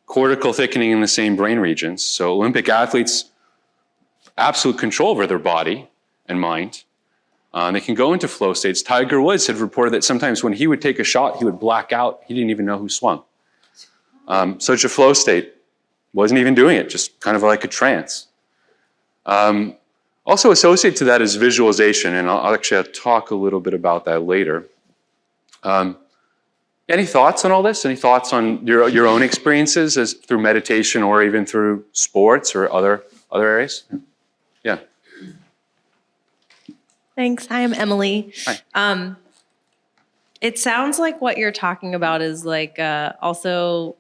cortical thickening in the same brain regions. So Olympic athletes, absolute control over their body and mind. They can go into flow states. Tiger Woods had reported that sometimes when he would take a shot, he would black out. He didn't even know who swung. Such a flow state. Wasn't even doing it, just kind of like a trance. Also associated to that is visualization, and I'll talk a little bit about that later. Any thoughts on all this? Any thoughts on your own experiences as through meditation or even through sports or other areas? Yeah. Thanks. Hi, I'm Emily. Hi. It sounds like what you're talking about is like also,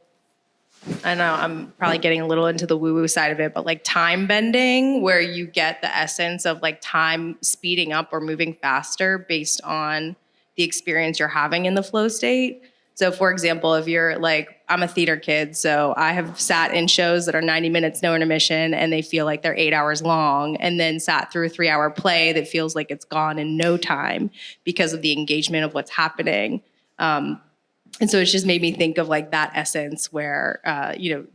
I know I'm probably getting a little into the woo-woo side of it, but like time bending, where you get the essence of like time speeding up or moving faster based on the experience you're having in the flow state. So for example, if you're like, I'm a theater kid, so I have sat in shows that are 90 minutes, no intermission, and they feel like they're 8 hours long, and then sat through a 3-hour play that feels like it's gone in no time because of the engagement of what's happening. And so it's just made me think of like that essence where,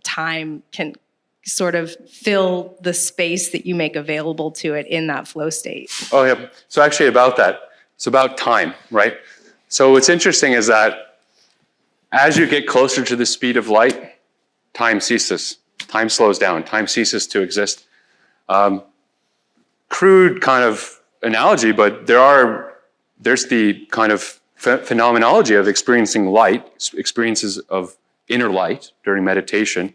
time can sort of fill the space that you make available to it in that flow state. Oh, yeah. So actually about that, it's about time, right? So what's interesting is that as you get closer to the speed of light, time ceases. Time slows down. Time ceases to exist. Crude kind of analogy, but there's the kind of phenomenology of experiencing light, experiences of inner light during meditation.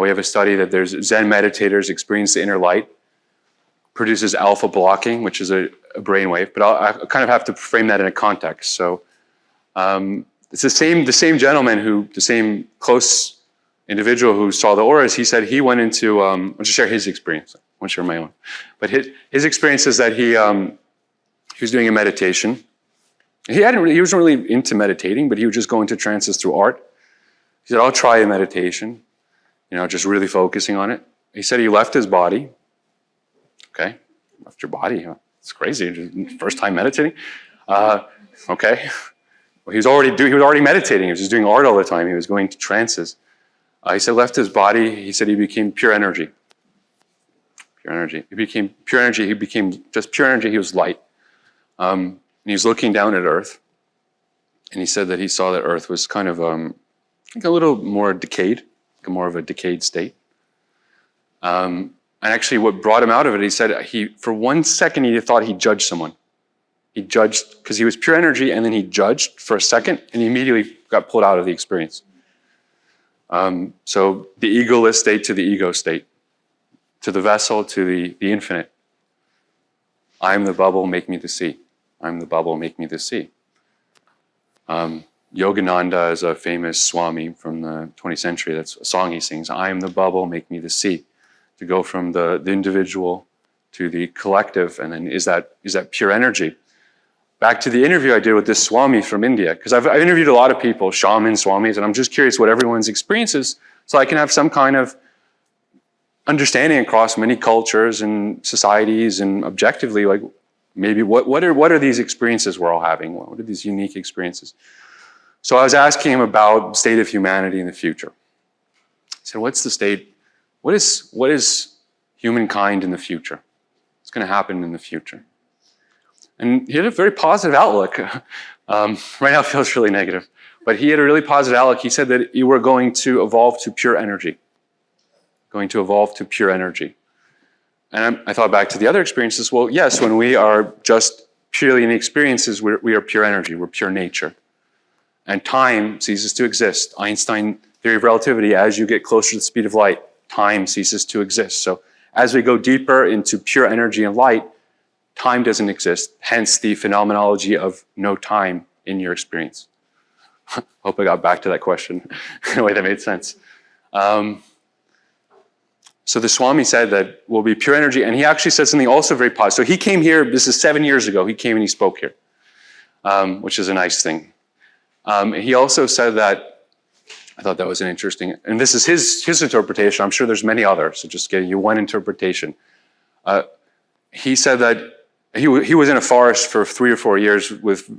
We have a study that there's Zen meditators experience the inner light, produces alpha blocking, which is a brainwave, but I kind of have to frame that in a context. So it's the same gentleman the same close individual who saw the auras. He said he went into, I'll just share his experience. I won't share my own. But his experience is that he was doing a meditation. He wasn't really into meditating, but he would just go into trances through art. He said, I'll try a meditation, just really focusing on it. He said he left his body. Okay, left your body. It's crazy. First time meditating. Okay. Well, he was already meditating. He was just doing art all the time. He was going to trances. He said left his body. He said he became pure energy. Pure energy. He became pure energy. He became just pure energy. He was light. And he was looking down at Earth. And he said that he saw that Earth was kind of like a little more decayed, like more of a decayed state. And actually what brought him out of it, he said for 1 second he thought he judged someone. He judged, because he was pure energy, and then he judged for a second, and he immediately got pulled out of the experience. So the egoless state to the ego state, to the vessel, to the infinite. I am the bubble, make me the sea. I am the bubble, make me the sea. Yogananda is a famous Swami from the 20th century. That's a song he sings. I am the bubble, make me the sea. To go from the individual to the collective, and then is that pure energy? Back to the interview I did with this Swami from India, because I've interviewed a lot of people, shamans, Swamis, and I'm just curious what everyone's experience is, so I can have some kind of understanding across many cultures and societies, and objectively, like maybe what are these experiences we're all having? What are these unique experiences? So I was asking him about the state of humanity in the future. I said, what's the state? What is humankind in the future? What's going to happen in the future? And he had a very positive outlook. Right now it feels really negative. But he had a really positive outlook. He said that you were going to evolve to pure energy. Going to evolve to pure energy. And I thought back to the other experiences. Well, yes, when we are just purely in experiences, we are pure energy. We're pure nature. And time ceases to exist. Einstein theory of relativity, as you get closer to the speed of light, time ceases to exist. So as we go deeper into pure energy and light, time doesn't exist, hence the phenomenology of no time in your experience. Hope I got back to that question in a way that made sense. So the Swami said that we'll be pure energy, and he actually said something also very positive. So he came here, this is 7 years ago, he came and he spoke here, which is a nice thing. He also said that, I thought that was an interesting, and this is his interpretation, I'm sure there's many others, so just giving you one interpretation. He said that he was in a forest for 3 or 4 years with,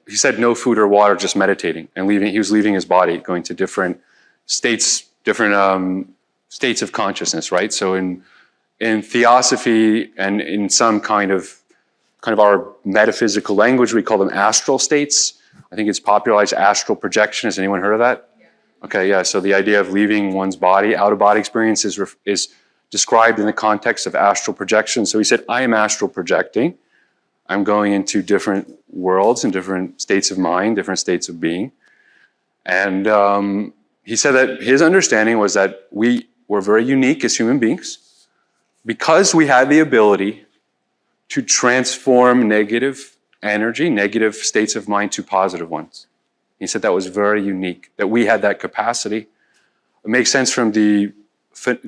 he said no food or water, just meditating, and he was leaving his body, going to different states of consciousness, right? So in theosophy and in some kind of our metaphysical language, we call them astral states. I think it's popularized astral projection. Has anyone heard of that? Yeah. Okay, yeah. So the idea of leaving one's body, out-of-body experience is described in the context of astral projection. So he said, I am astral projecting. I'm going into different worlds and different states of mind, different states of being. And he said that his understanding was that we were very unique as human beings because we had the ability to transform negative energy, negative states of mind to positive ones. He said that was very unique, that we had that capacity. It makes sense from the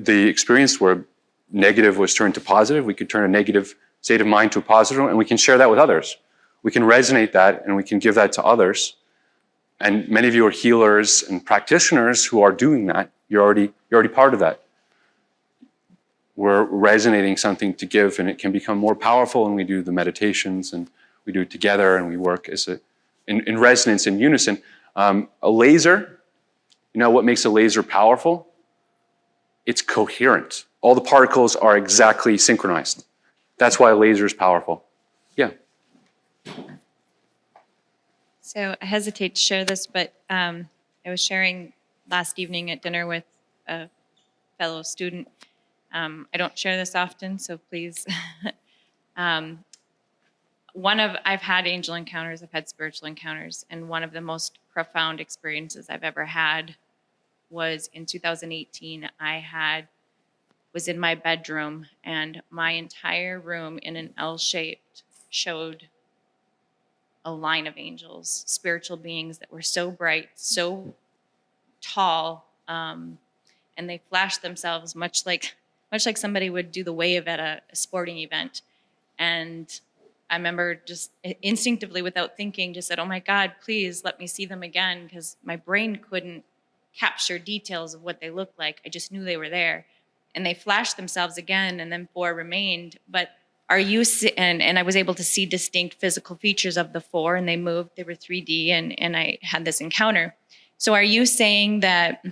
experience where negative was turned to positive. We could turn a negative state of mind to a positive one, and we can share that with others. We can resonate that, and we can give that to others. And many of you are healers and practitioners who are doing that. You're already part of that. We're resonating something to give, and it can become more powerful when we do the meditations, and we do it together, and we work as in resonance, in unison. A laser, you know what makes a laser powerful? It's coherent. All the particles are exactly synchronized. That's why a laser is powerful. Yeah. So I hesitate to share this, but I was sharing last evening at dinner with a fellow student. I don't share this often, so please. I've had angel encounters, I've had spiritual encounters, and one of the most profound experiences I've ever had was in 2018. Was in my bedroom, and my entire room in an L shaped showed a line of angels, spiritual beings that were so bright, so tall, and they flashed themselves much like somebody would do the wave at a sporting event. And I remember just instinctively, without thinking, just said, "Oh my God, please let me see them again," because my brain couldn't capture details of what they looked like. I just knew they were there. And they flashed themselves again, and then 4 remained. But and I was able to see distinct physical features of the 4, and they moved. They were 3D, and I had this encounter. So are you saying that,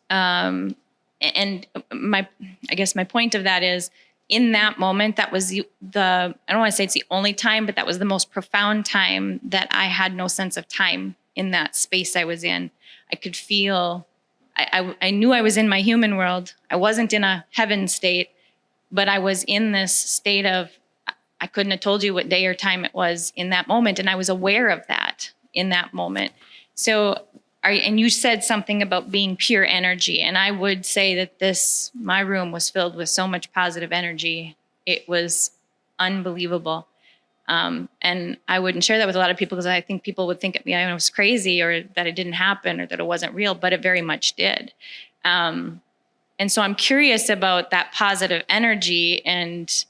and I guess my point of that is, in that moment, that was I don't want to say it's the only time, but that was the most profound time that I had no sense of time in that space I was in. I could feel, I knew I was in my human world. I wasn't in a heaven state, but I was in this state of, I couldn't have told you what day or time it was in that moment. And I was aware of that in that moment. So, and you said something about being pure energy. And I would say that my room was filled with so much positive energy. It was unbelievable. And I wouldn't share that with a lot of people because I think people would think I was crazy, or that it didn't happen, or that it wasn't real, but it very much did. And so I'm curious about that positive energy and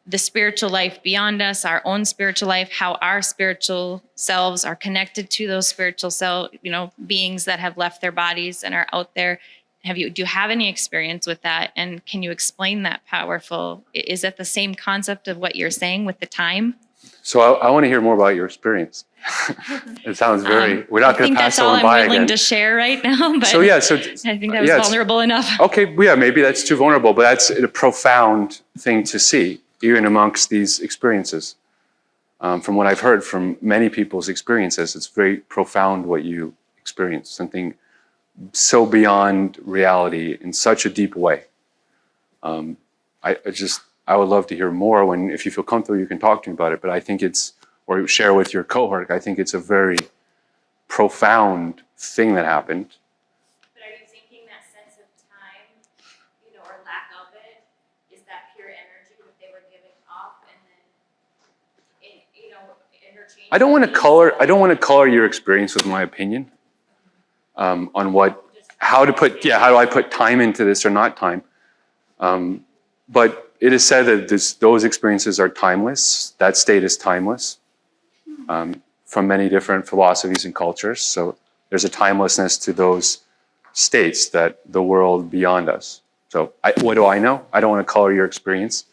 the spiritual life beyond us, our own spiritual life, how our spiritual selves are connected to those spiritual beings that have left their bodies and are out there. Do you have any experience with that? And can you explain that powerful? Is that the same concept of what you're saying with the time? So I want to hear more about your experience. It sounds very, we're not going to pass someone by again. I think that's all I'm willing to share right now, but so I think that was vulnerable enough. Okay, yeah, maybe that's too vulnerable, but that's a profound thing to see, even amongst these experiences. From what I've heard from many people's experiences, it's very profound what you experience, something so beyond reality in such a deep way. I would love to hear more. If you feel comfortable, you can talk to me about it. But I think or share with your cohort. I think it's a very profound thing that happened. But are you thinking that sense of time, or lack of it, is that pure energy that they were giving off, and then, interchange? I don't want to color your experience with my opinion on how do I put time into this or not time. But it is said that those experiences are timeless. That state is timeless from many different philosophies and cultures. So there's a timelessness to those states, that the world beyond us. So what do I know? I don't want to color your experience.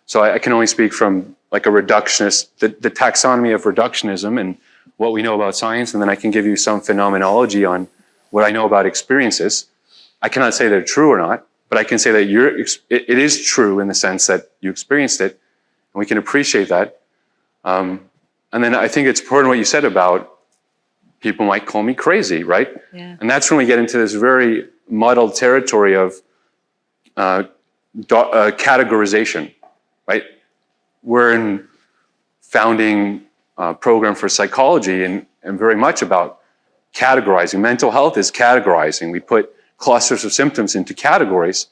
So I can only speak from like a reductionist, the taxonomy of reductionism and what we know about science. And then I can give you some phenomenology on what I know about experiences. I cannot say they're true or not. But I can say that it is true in the sense that you experienced it, and we can appreciate that. And then I think it's important what you said about people might call me crazy, right? Yeah. And that's when we get into this very muddled territory of categorization, right? We're in founding program for psychology and very much about categorizing. Mental health is categorizing. We put clusters of symptoms into categories.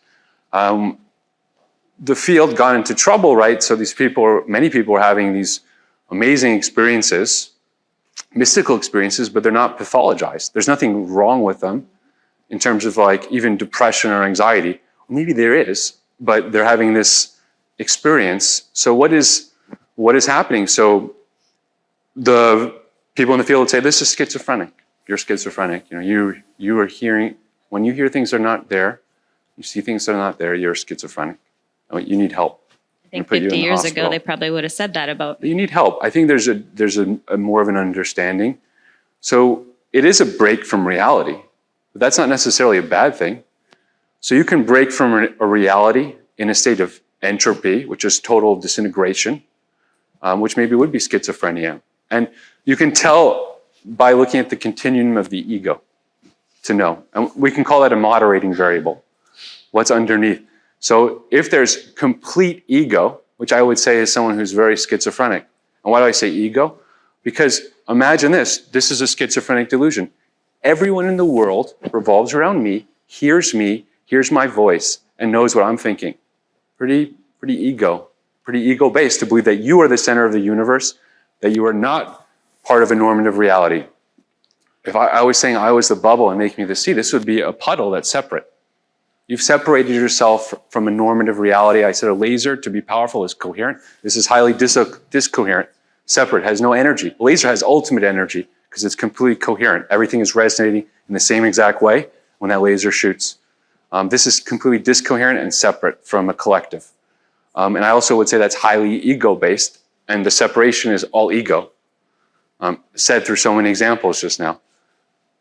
The field got into trouble, right? So many people are having these amazing experiences, mystical experiences, but they're not pathologized. There's nothing wrong with them in terms of like even depression or anxiety. Maybe there is, but they're having this experience. So what is happening? So the people in the field would say, this is schizophrenic. You're schizophrenic. You are hearing, when you hear things that are not there, you see things that are not there, you're schizophrenic. You need help. I think 50 years ago, they probably would have said that about. You need help. I think there's a more of an understanding. So it is a break from reality, but that's not necessarily a bad thing. So you can break from a reality in a state of entropy, which is total disintegration, which maybe would be schizophrenia. And you can tell by looking at the continuum of the ego to know. And we can call that a moderating variable. What's underneath? So if there's complete ego, which I would say is someone who's very schizophrenic. And why do I say ego? Because imagine this is a schizophrenic delusion. Everyone in the world revolves around me, hears my voice, and knows what I'm thinking. Pretty ego-based to believe that you are the center of the universe, that you are not part of a normative reality. If I was saying I was the bubble and making me the sea, this would be a puddle that's separate. You've separated yourself from a normative reality. I said a laser, to be powerful, is coherent. This is highly discoherent, separate, has no energy. A laser has ultimate energy because it's completely coherent. Everything is resonating in the same exact way when that laser shoots. This is completely discoherent and separate from a collective. And I also would say that's highly ego-based, and the separation is all ego, said through so many examples just now.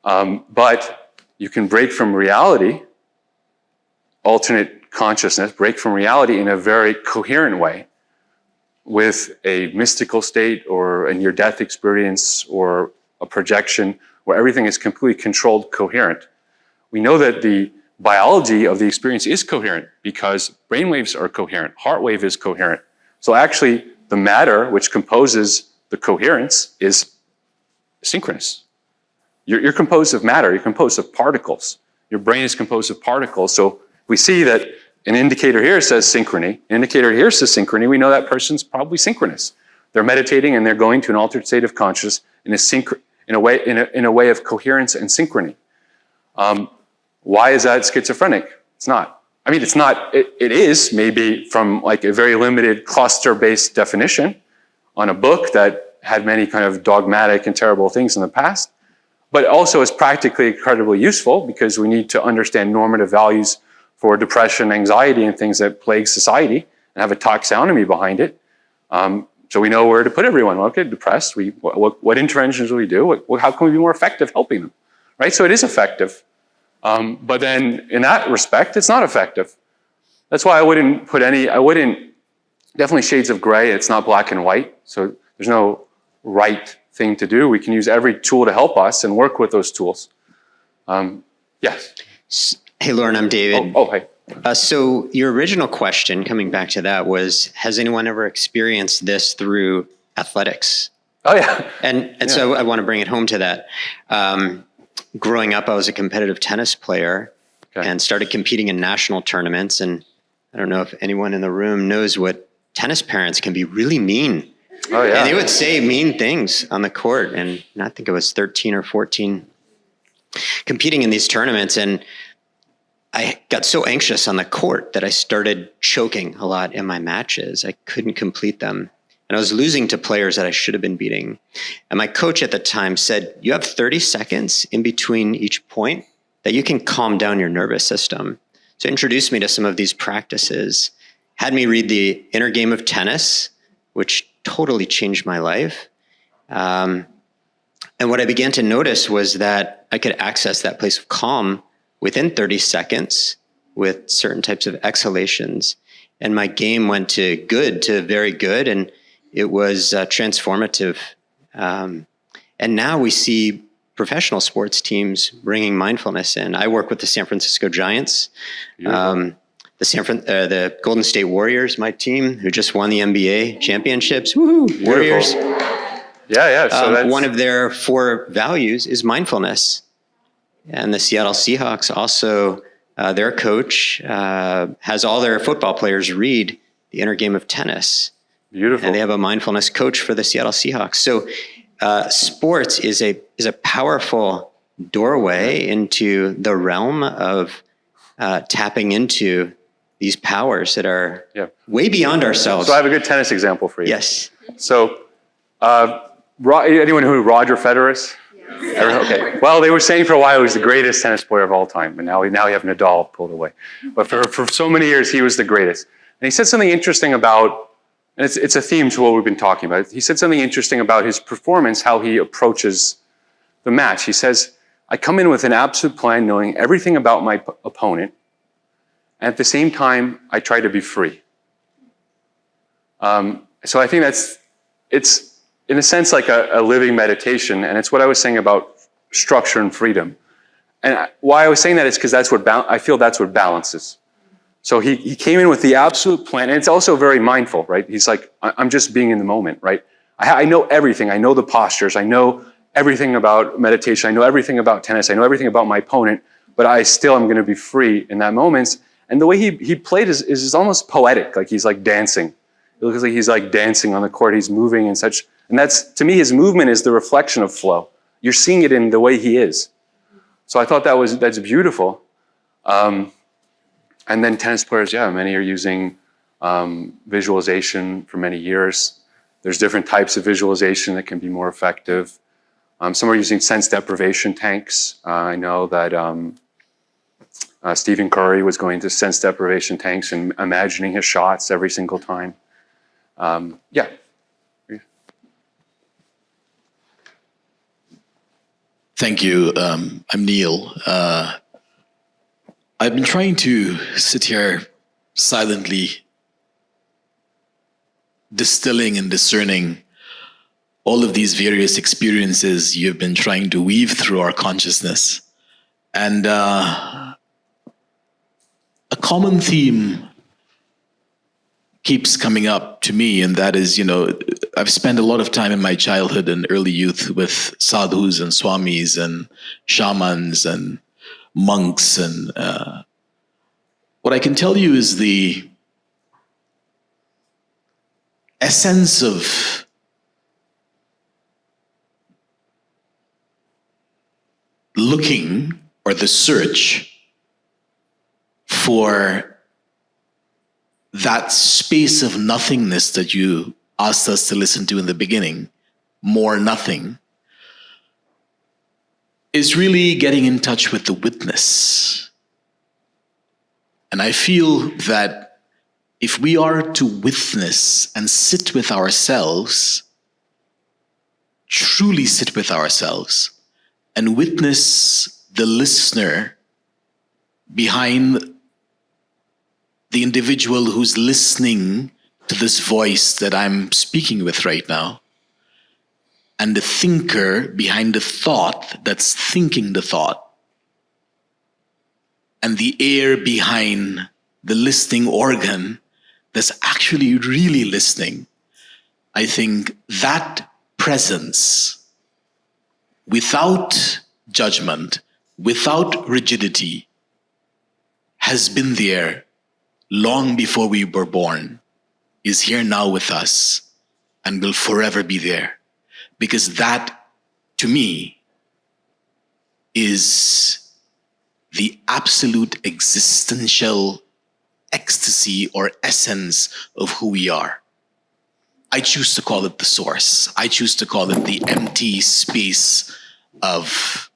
But you can break from reality, alternate consciousness, break from reality in a very coherent way with a mystical state or a near-death experience or a projection where everything is completely controlled, coherent. We know that the biology of the experience is coherent because brainwaves are coherent, heart wave is coherent. So actually, the matter which composes the coherence is synchronous. You're composed of matter, you're composed of particles. Your brain is composed of particles. So we see that an indicator here says synchrony, an indicator here says synchrony. We know that person's probably synchronous. They're meditating and they're going to an altered state of consciousness in a way of coherence and synchrony. Why is that schizophrenic? It's not. I mean, it's not. It is maybe from like a very limited cluster-based definition on a book that had many kind of dogmatic and terrible things in the past, but also is practically incredibly useful because we need to understand normative values for depression, anxiety, and things that plague society and have a taxonomy behind it. So we know where to put everyone. Okay, depressed, what interventions do we do? How can we be more effective helping them, right? So it is effective. But then in that respect, it's not effective. That's why I wouldn't, definitely shades of gray, it's not black and white. So there's no right thing to do. We can use every tool to help us and work with those tools. Yes. Hey, Lorne, I'm David. Hey. So your original question, coming back to that, was, has anyone ever experienced this through athletics? Oh, yeah. And so I want to bring it home to that. Growing up, I was a competitive tennis player and started competing in national tournaments. And I don't know if anyone in the room knows what tennis parents can be really mean. Oh, yeah. And they would say mean things on the court. And I think I was 13 or 14 competing in these tournaments. And I got so anxious on the court that I started choking a lot in my matches. I couldn't complete them. And I was losing to players that I should have been beating. And my coach at the time said, you have 30 seconds in between each point that you can calm down your nervous system. So introduced me to some of these practices, had me read The Inner Game of Tennis, which totally changed my life. And what I began to notice was that I could access that place of calm within 30 seconds with certain types of exhalations. And my game went to good to very good. And it was transformative. And now we see professional sports teams bringing mindfulness in. I work with the San Francisco Giants, the Golden State Warriors, my team, who just won the NBA championships. Woohoo! Warriors. Yeah. So that's one of their 4 values is mindfulness. And the Seattle Seahawks also, their coach has all their football players read The Inner Game of Tennis. beautiful. And they have a mindfulness coach for the Seattle Seahawks. So sports is a powerful doorway into the realm of tapping into these powers that are way beyond ourselves. So I have a good tennis example for you. Yes. So, anyone who Roger Federer is? Okay. Well, they were saying for a while he was the greatest tennis player of all time, and now you have Nadal pulled away. But for so many years, he was the greatest. And he said something interesting about, and it's a theme to what we've been talking about. He said something interesting about his performance, how he approaches the match. He says, I come in with an absolute plan, knowing everything about my opponent, and at the same time, I try to be free. So I think it's in a sense like a living meditation, and it's what I was saying about structure and freedom. And why I was saying that is because I feel that's what balance is. So he came in with the absolute plan, and it's also very mindful, right? He's like, I'm just being in the moment, right? I know everything. I know the postures. I know everything about meditation. I know everything about tennis. I know everything about my opponent, but I still am going to be free in that moment. And the way he played is almost poetic, like he's like dancing. It looks like he's like dancing on the court. He's moving in such, and that's, to me, his movement is the reflection of flow. You're seeing it in the way he is. So I thought that's beautiful. And then tennis players, many are using visualization for many years. There's different types of visualization that can be more effective. Some are using sense deprivation tanks. I know that Stephen Curry was going to sense deprivation tanks and imagining his shots every single time. Thank you. I'm Neil. I've been trying to sit here silently, distilling and discerning all of these various experiences you've been trying to weave through our consciousness. And a common theme keeps coming up to me, and that is, I've spent a lot of time in my childhood and early youth with sadhus and swamis and shamans and monks, and what I can tell you is the essence of looking, or the search for that space of nothingness that you asked us to listen to in the beginning, more nothing, is really getting in touch with the witness. And I feel that if we are to witness and sit with ourselves, truly sit with ourselves, and witness the listener behind the individual who's listening to this voice that I'm speaking with right now, and the thinker behind the thought that's thinking the thought, and the air behind the listening organ that's actually really listening, I think that presence, without judgment, without rigidity, has been there long before we were born, is here now with us, and will forever be there. Because that, to me, is the absolute existential ecstasy or essence of who we are. I choose to call it the source. I choose to call it the empty space of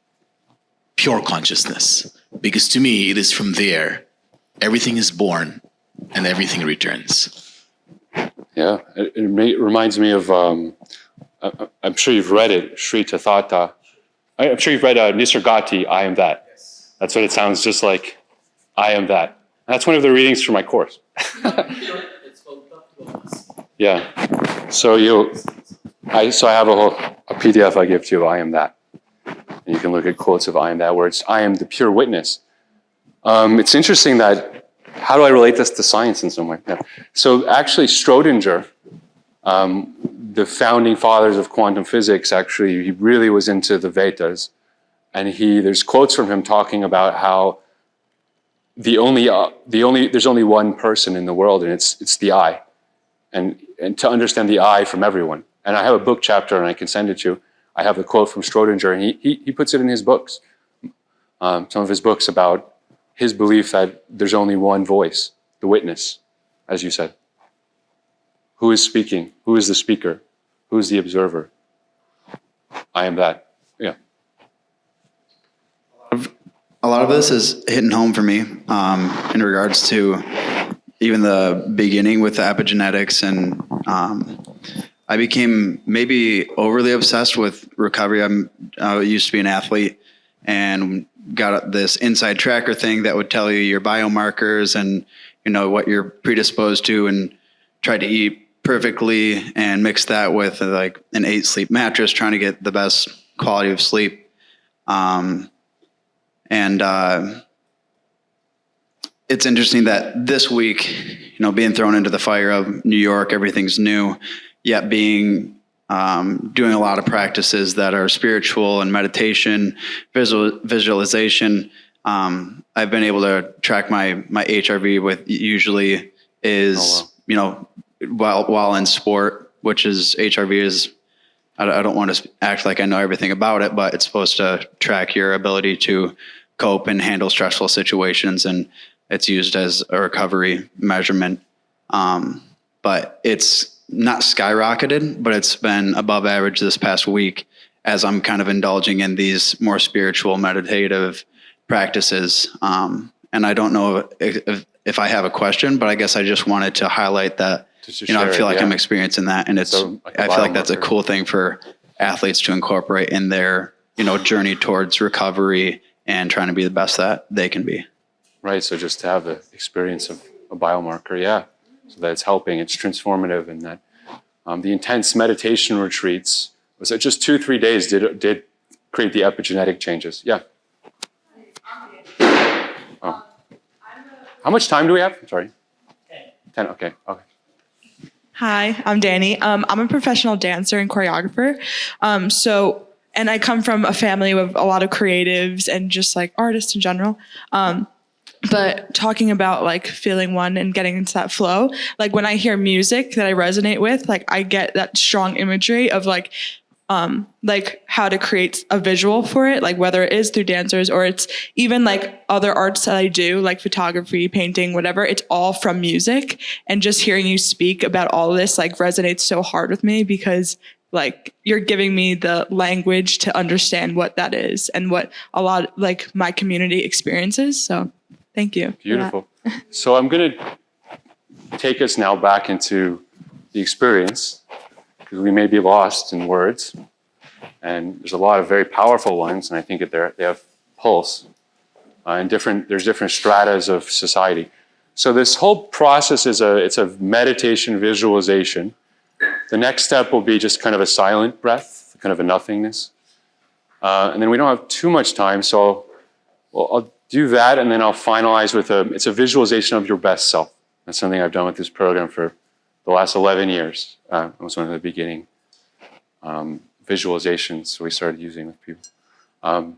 pure consciousness. Because to me, it is from there everything is born and everything returns. Yeah, it reminds me of, I'm sure you've read it, Sri Tathata. I'm sure you've read Nisargati, I Am That. That's what it sounds just like, I am that. That's one of the readings for my course. Yeah, so I have a PDF I give to you, I Am That. And you can look at quotes of I Am That, where it's, I am the pure witness. It's interesting that, how do I relate this to science in some way? Yeah. So actually Schrodinger The founding fathers of quantum physics, actually, he really was into the Vedas. And there's quotes from him talking about how there's only one person in the world, and it's the I. And to understand the I from everyone. And I have a book chapter, and I can send it to you. I have a quote from Schrodinger, and he puts it in his books. Some of his books about his belief that there's only one voice, the witness, as you said. Who is speaking? Who is the speaker? Who is the observer? I am that. Yeah. A lot of this is hitting home for me in regards to even the beginning with the epigenetics, and I became maybe overly obsessed with recovery. I used to be an athlete and got this inside tracker thing that would tell you your biomarkers and what you're predisposed to, and tried to eat perfectly and mix that with like an 8-sleep mattress, trying to get the best quality of sleep. It's interesting that this week, being thrown into the fire of New York, everything's new, yet doing a lot of practices that are spiritual and meditation, visualization. I've been able to track my HRV with usually is, while in sport, which is HRV is, I don't want to act like I know everything about it, but it's supposed to track your ability to cope and handle stressful situations, and it's used as a recovery measurement. But it's not skyrocketed, but it's been above average this past week as I'm kind of indulging in these more spiritual meditative practices. And I don't know if I have a question, but I guess I just wanted to highlight that, I feel like I'm experiencing that, and I feel like that's a cool thing for athletes to incorporate in their, journey towards recovery and trying to be the best that they can be. Right, so just to have the experience of a biomarker, yeah, so that it's helping, it's transformative, and that the intense meditation retreats, was that just 2-3 days did create the epigenetic changes? Yeah. Oh. How much time do we have? I'm sorry. 10, okay. Hi, I'm Danny. I'm a professional dancer and choreographer. And I come from a family with a lot of creatives and just like artists in general. But talking about like feeling one and getting into that flow, like when I hear music that I resonate with, like I get that strong imagery of like how to create a visual for it, like whether it is through dancers or it's even like other arts that I do, like photography, painting, whatever, it's all from music. And just hearing you speak about all of this like resonates so hard with me because like you're giving me the language to understand what that is and what a lot like my community experiences. So thank you. Beautiful. So I'm going to take us now back into the experience, because we may be lost in words. And there's a lot of very powerful ones, and I think that they have pulse. And there's different stratas of society. So this whole process it's a meditation visualization. The next step will be just kind of a silent breath, kind of a nothingness. And then we don't have too much time, so I'll do that, and then I'll finalize with it's a visualization of your best self. That's something I've done with this program for the last 11 years. It was one of the beginning visualizations we started using with people.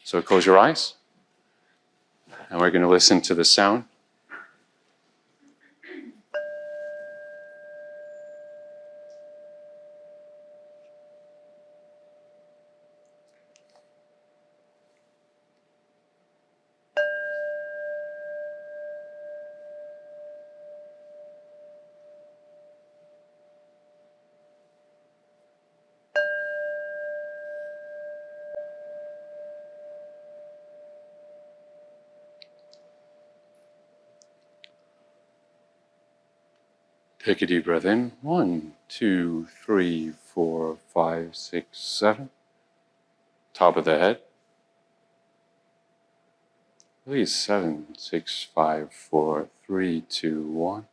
So close your eyes, and we're going to listen to the sound. Take a deep breath in. 1, 2, 3, 4, 5, 6, 7. Top of the head. Release 7, 6, 5, 4, 3, 2, 1.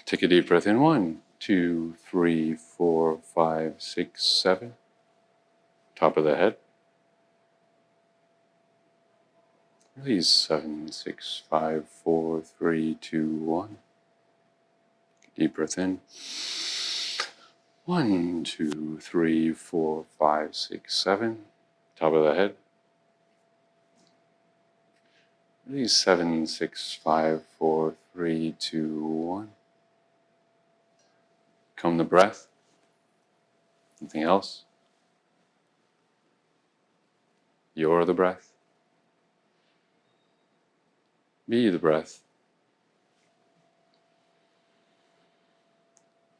Take a deep breath in. 1, 2, 3, 4, 5, 6, 7. Top of the head. Release 7, 6, 5, 4, 3, 2, 1. Deep breath in. 1, 2, 3, 4, 5, 6, 7. Top of the head. Release 7, 6, 5, 4, 3, 2, 1. Come the breath. Nothing else. You're the breath. Be the breath.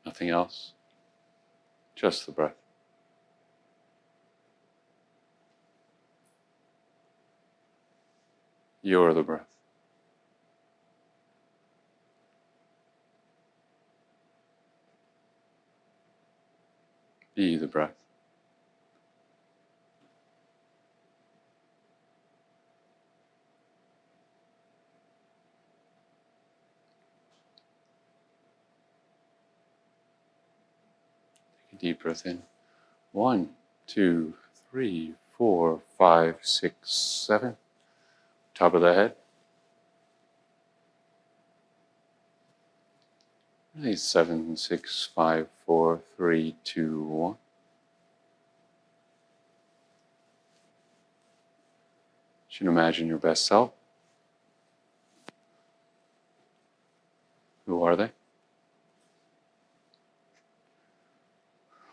Nothing else. Just the breath. You're the breath. Be the breath. Take a deep breath in. 1, 2, 3, 4, 5, 6, 7. Top of the head. Release 7, 6, 5, 4, 3, 2, 1. You should imagine your best self. Who are they?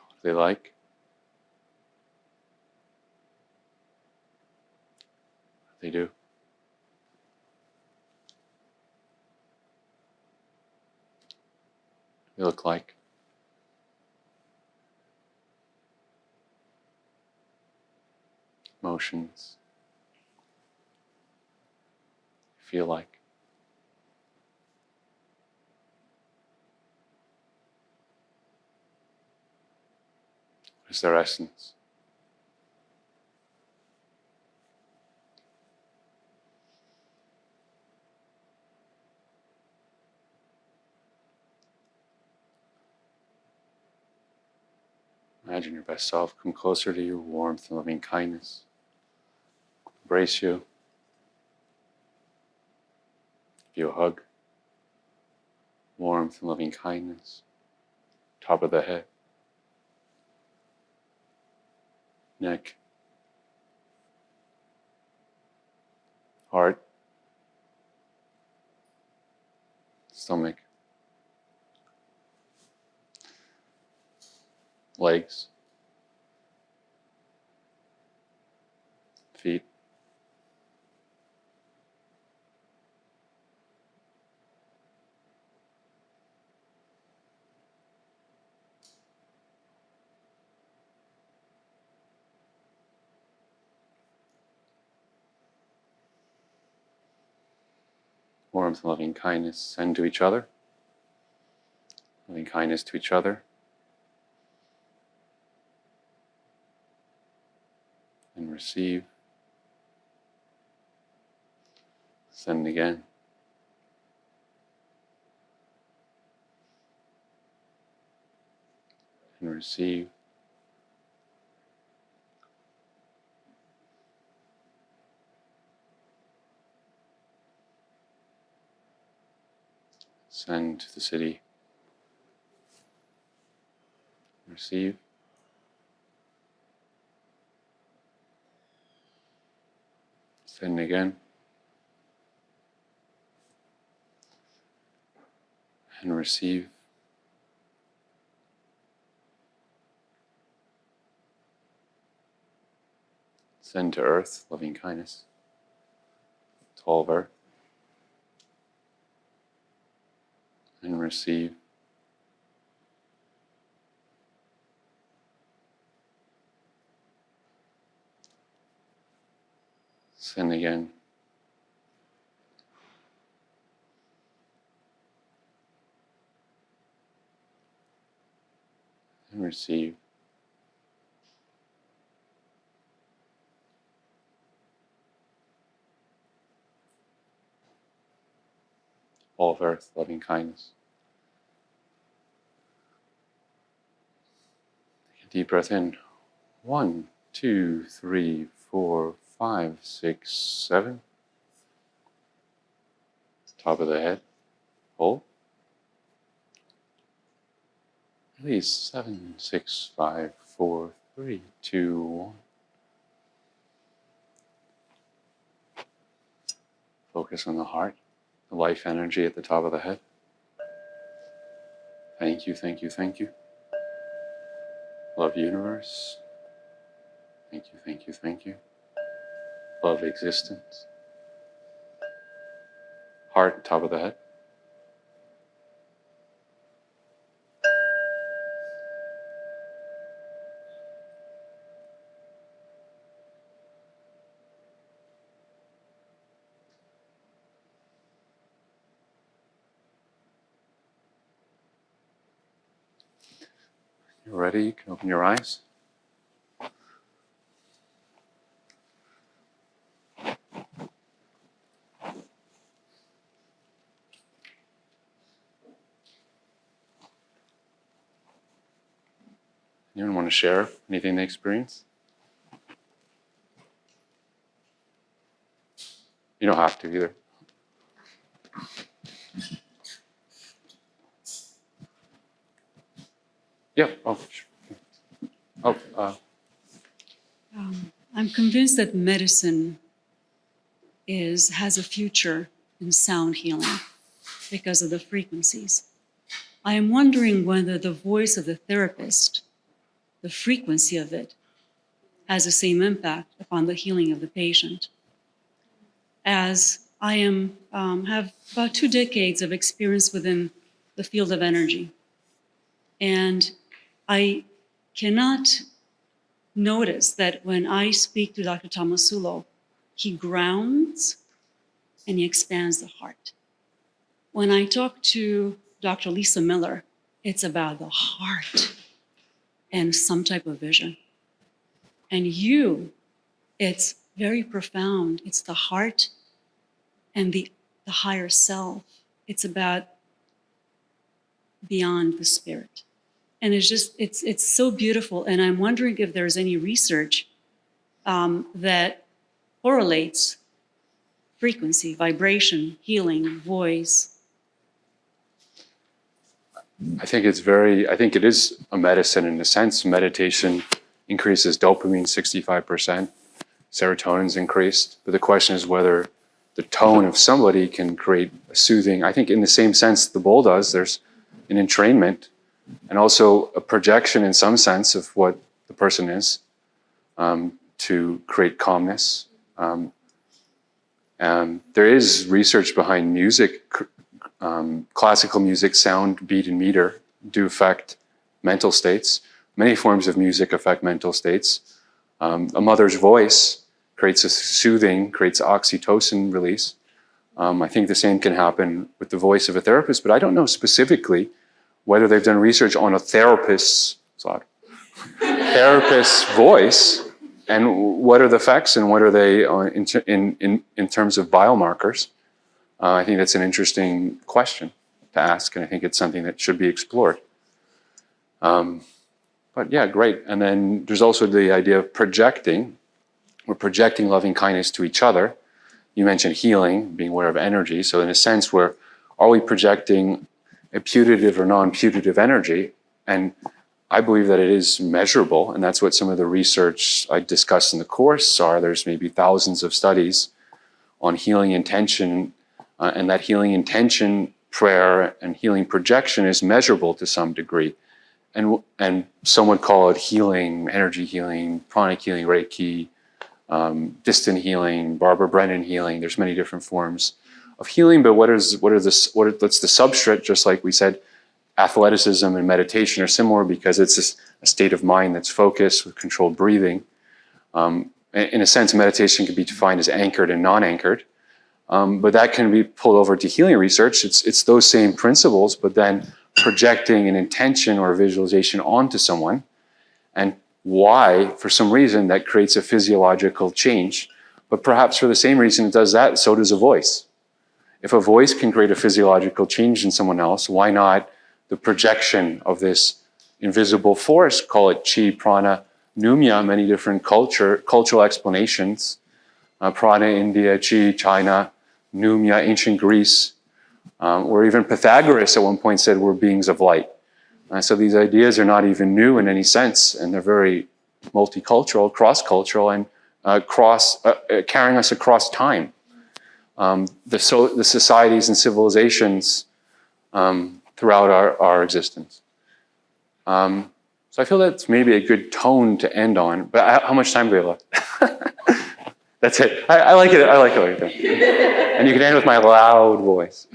What do they like? What do they do? What do they look like? Emotions. Feel like. What is their essence? Imagine your best self come closer to you, warmth and loving kindness. Embrace you. Give you a hug. Warmth and loving kindness. Top of the head. Neck. Heart. Stomach. Legs. Feet. Warmth and loving kindness send to each other. Loving kindness to each other. And receive. Send again. And receive. Send to the city. Receive. Send again. And receive. Send to earth, loving kindness. To all of earth. And receive. Send again. And receive. All of earth, loving kindness. Take a deep breath in. 1, 2, 3, 4, 5, 6, 7. Top of the head. Hold. Release. 7, 6, 5, 4, 3, 2, 1. Focus on the heart, the life energy at the top of the head. Thank you, thank you, thank you. Love universe. Thank you, thank you, thank you. Love existence. Heart, top of the head. You're ready, you can open your eyes. Anyone want to share anything they experienced? You don't have to either. Yeah. Oh, sure. Oh, I'm convinced that medicine has a future in sound healing because of the frequencies. I am wondering whether the voice of the therapist, the frequency of it, has the same impact upon the healing of the patient. As I have about 2 decades of experience within the field of energy, and I cannot notice that when I speak to Dr. Tomasulo, he grounds and he expands the heart. When I talk to Dr. Lisa Miller, it's about the heart and some type of vision. And it's very profound. It's the heart and the higher self. It's about beyond the spirit. And it's so beautiful. And I'm wondering if there's any research that correlates frequency, vibration, healing, voice. I think it is a medicine in a sense. Meditation increases dopamine 65%, serotonin's increased. But the question is whether the tone of somebody can create a soothing, I think in the same sense the bowl does, there's an entrainment and also a projection in some sense of what the person is to create calmness. There is research behind music, classical music, sound, beat, and meter do affect mental states. Many forms of music affect mental states. A mother's voice creates a soothing, creates oxytocin release. I think the same can happen with the voice of a therapist, but I don't know specifically whether they've done research on a therapist's voice and what are the effects and what are they in terms of biomarkers. I think that's an interesting question to ask, and I think it's something that should be explored. But yeah, great. And then there's also the idea of projecting. We're projecting loving kindness to each other. You mentioned healing, being aware of energy. So in a sense, are we projecting a putative or non-putative energy? And I believe that it is measurable, and that's what some of the research I discussed in the course are. There's maybe thousands of studies on healing intention, and that healing intention, prayer, and healing projection is measurable to some degree. And some would call it healing, energy healing, pranic healing, Reiki, distant healing, Barbara Brennan healing. There's many different forms of healing, but what's the substrate? Just like we said, athleticism and meditation are similar because it's a state of mind that's focused with controlled breathing. In a sense, meditation can be defined as anchored and non-anchored, but that can be pulled over to healing research. It's those same principles, but then projecting an intention or a visualization onto someone, and why, for some reason, that creates a physiological change. But perhaps for the same reason it does that, so does a voice. If a voice can create a physiological change in someone else, why not the projection of this invisible force? Call it chi, prana, numya, many different cultural explanations. Prana, India, chi, China, numya, ancient Greece, or even Pythagoras at one point said we're beings of light. So these ideas are not even new in any sense, and they're very multicultural, cross-cultural, and carrying us across time. The societies and civilizations throughout our existence. So I feel that's maybe a good tone to end on. But how much time do we have left? That's it. I like it. I like it like that. And you can end with my loud voice.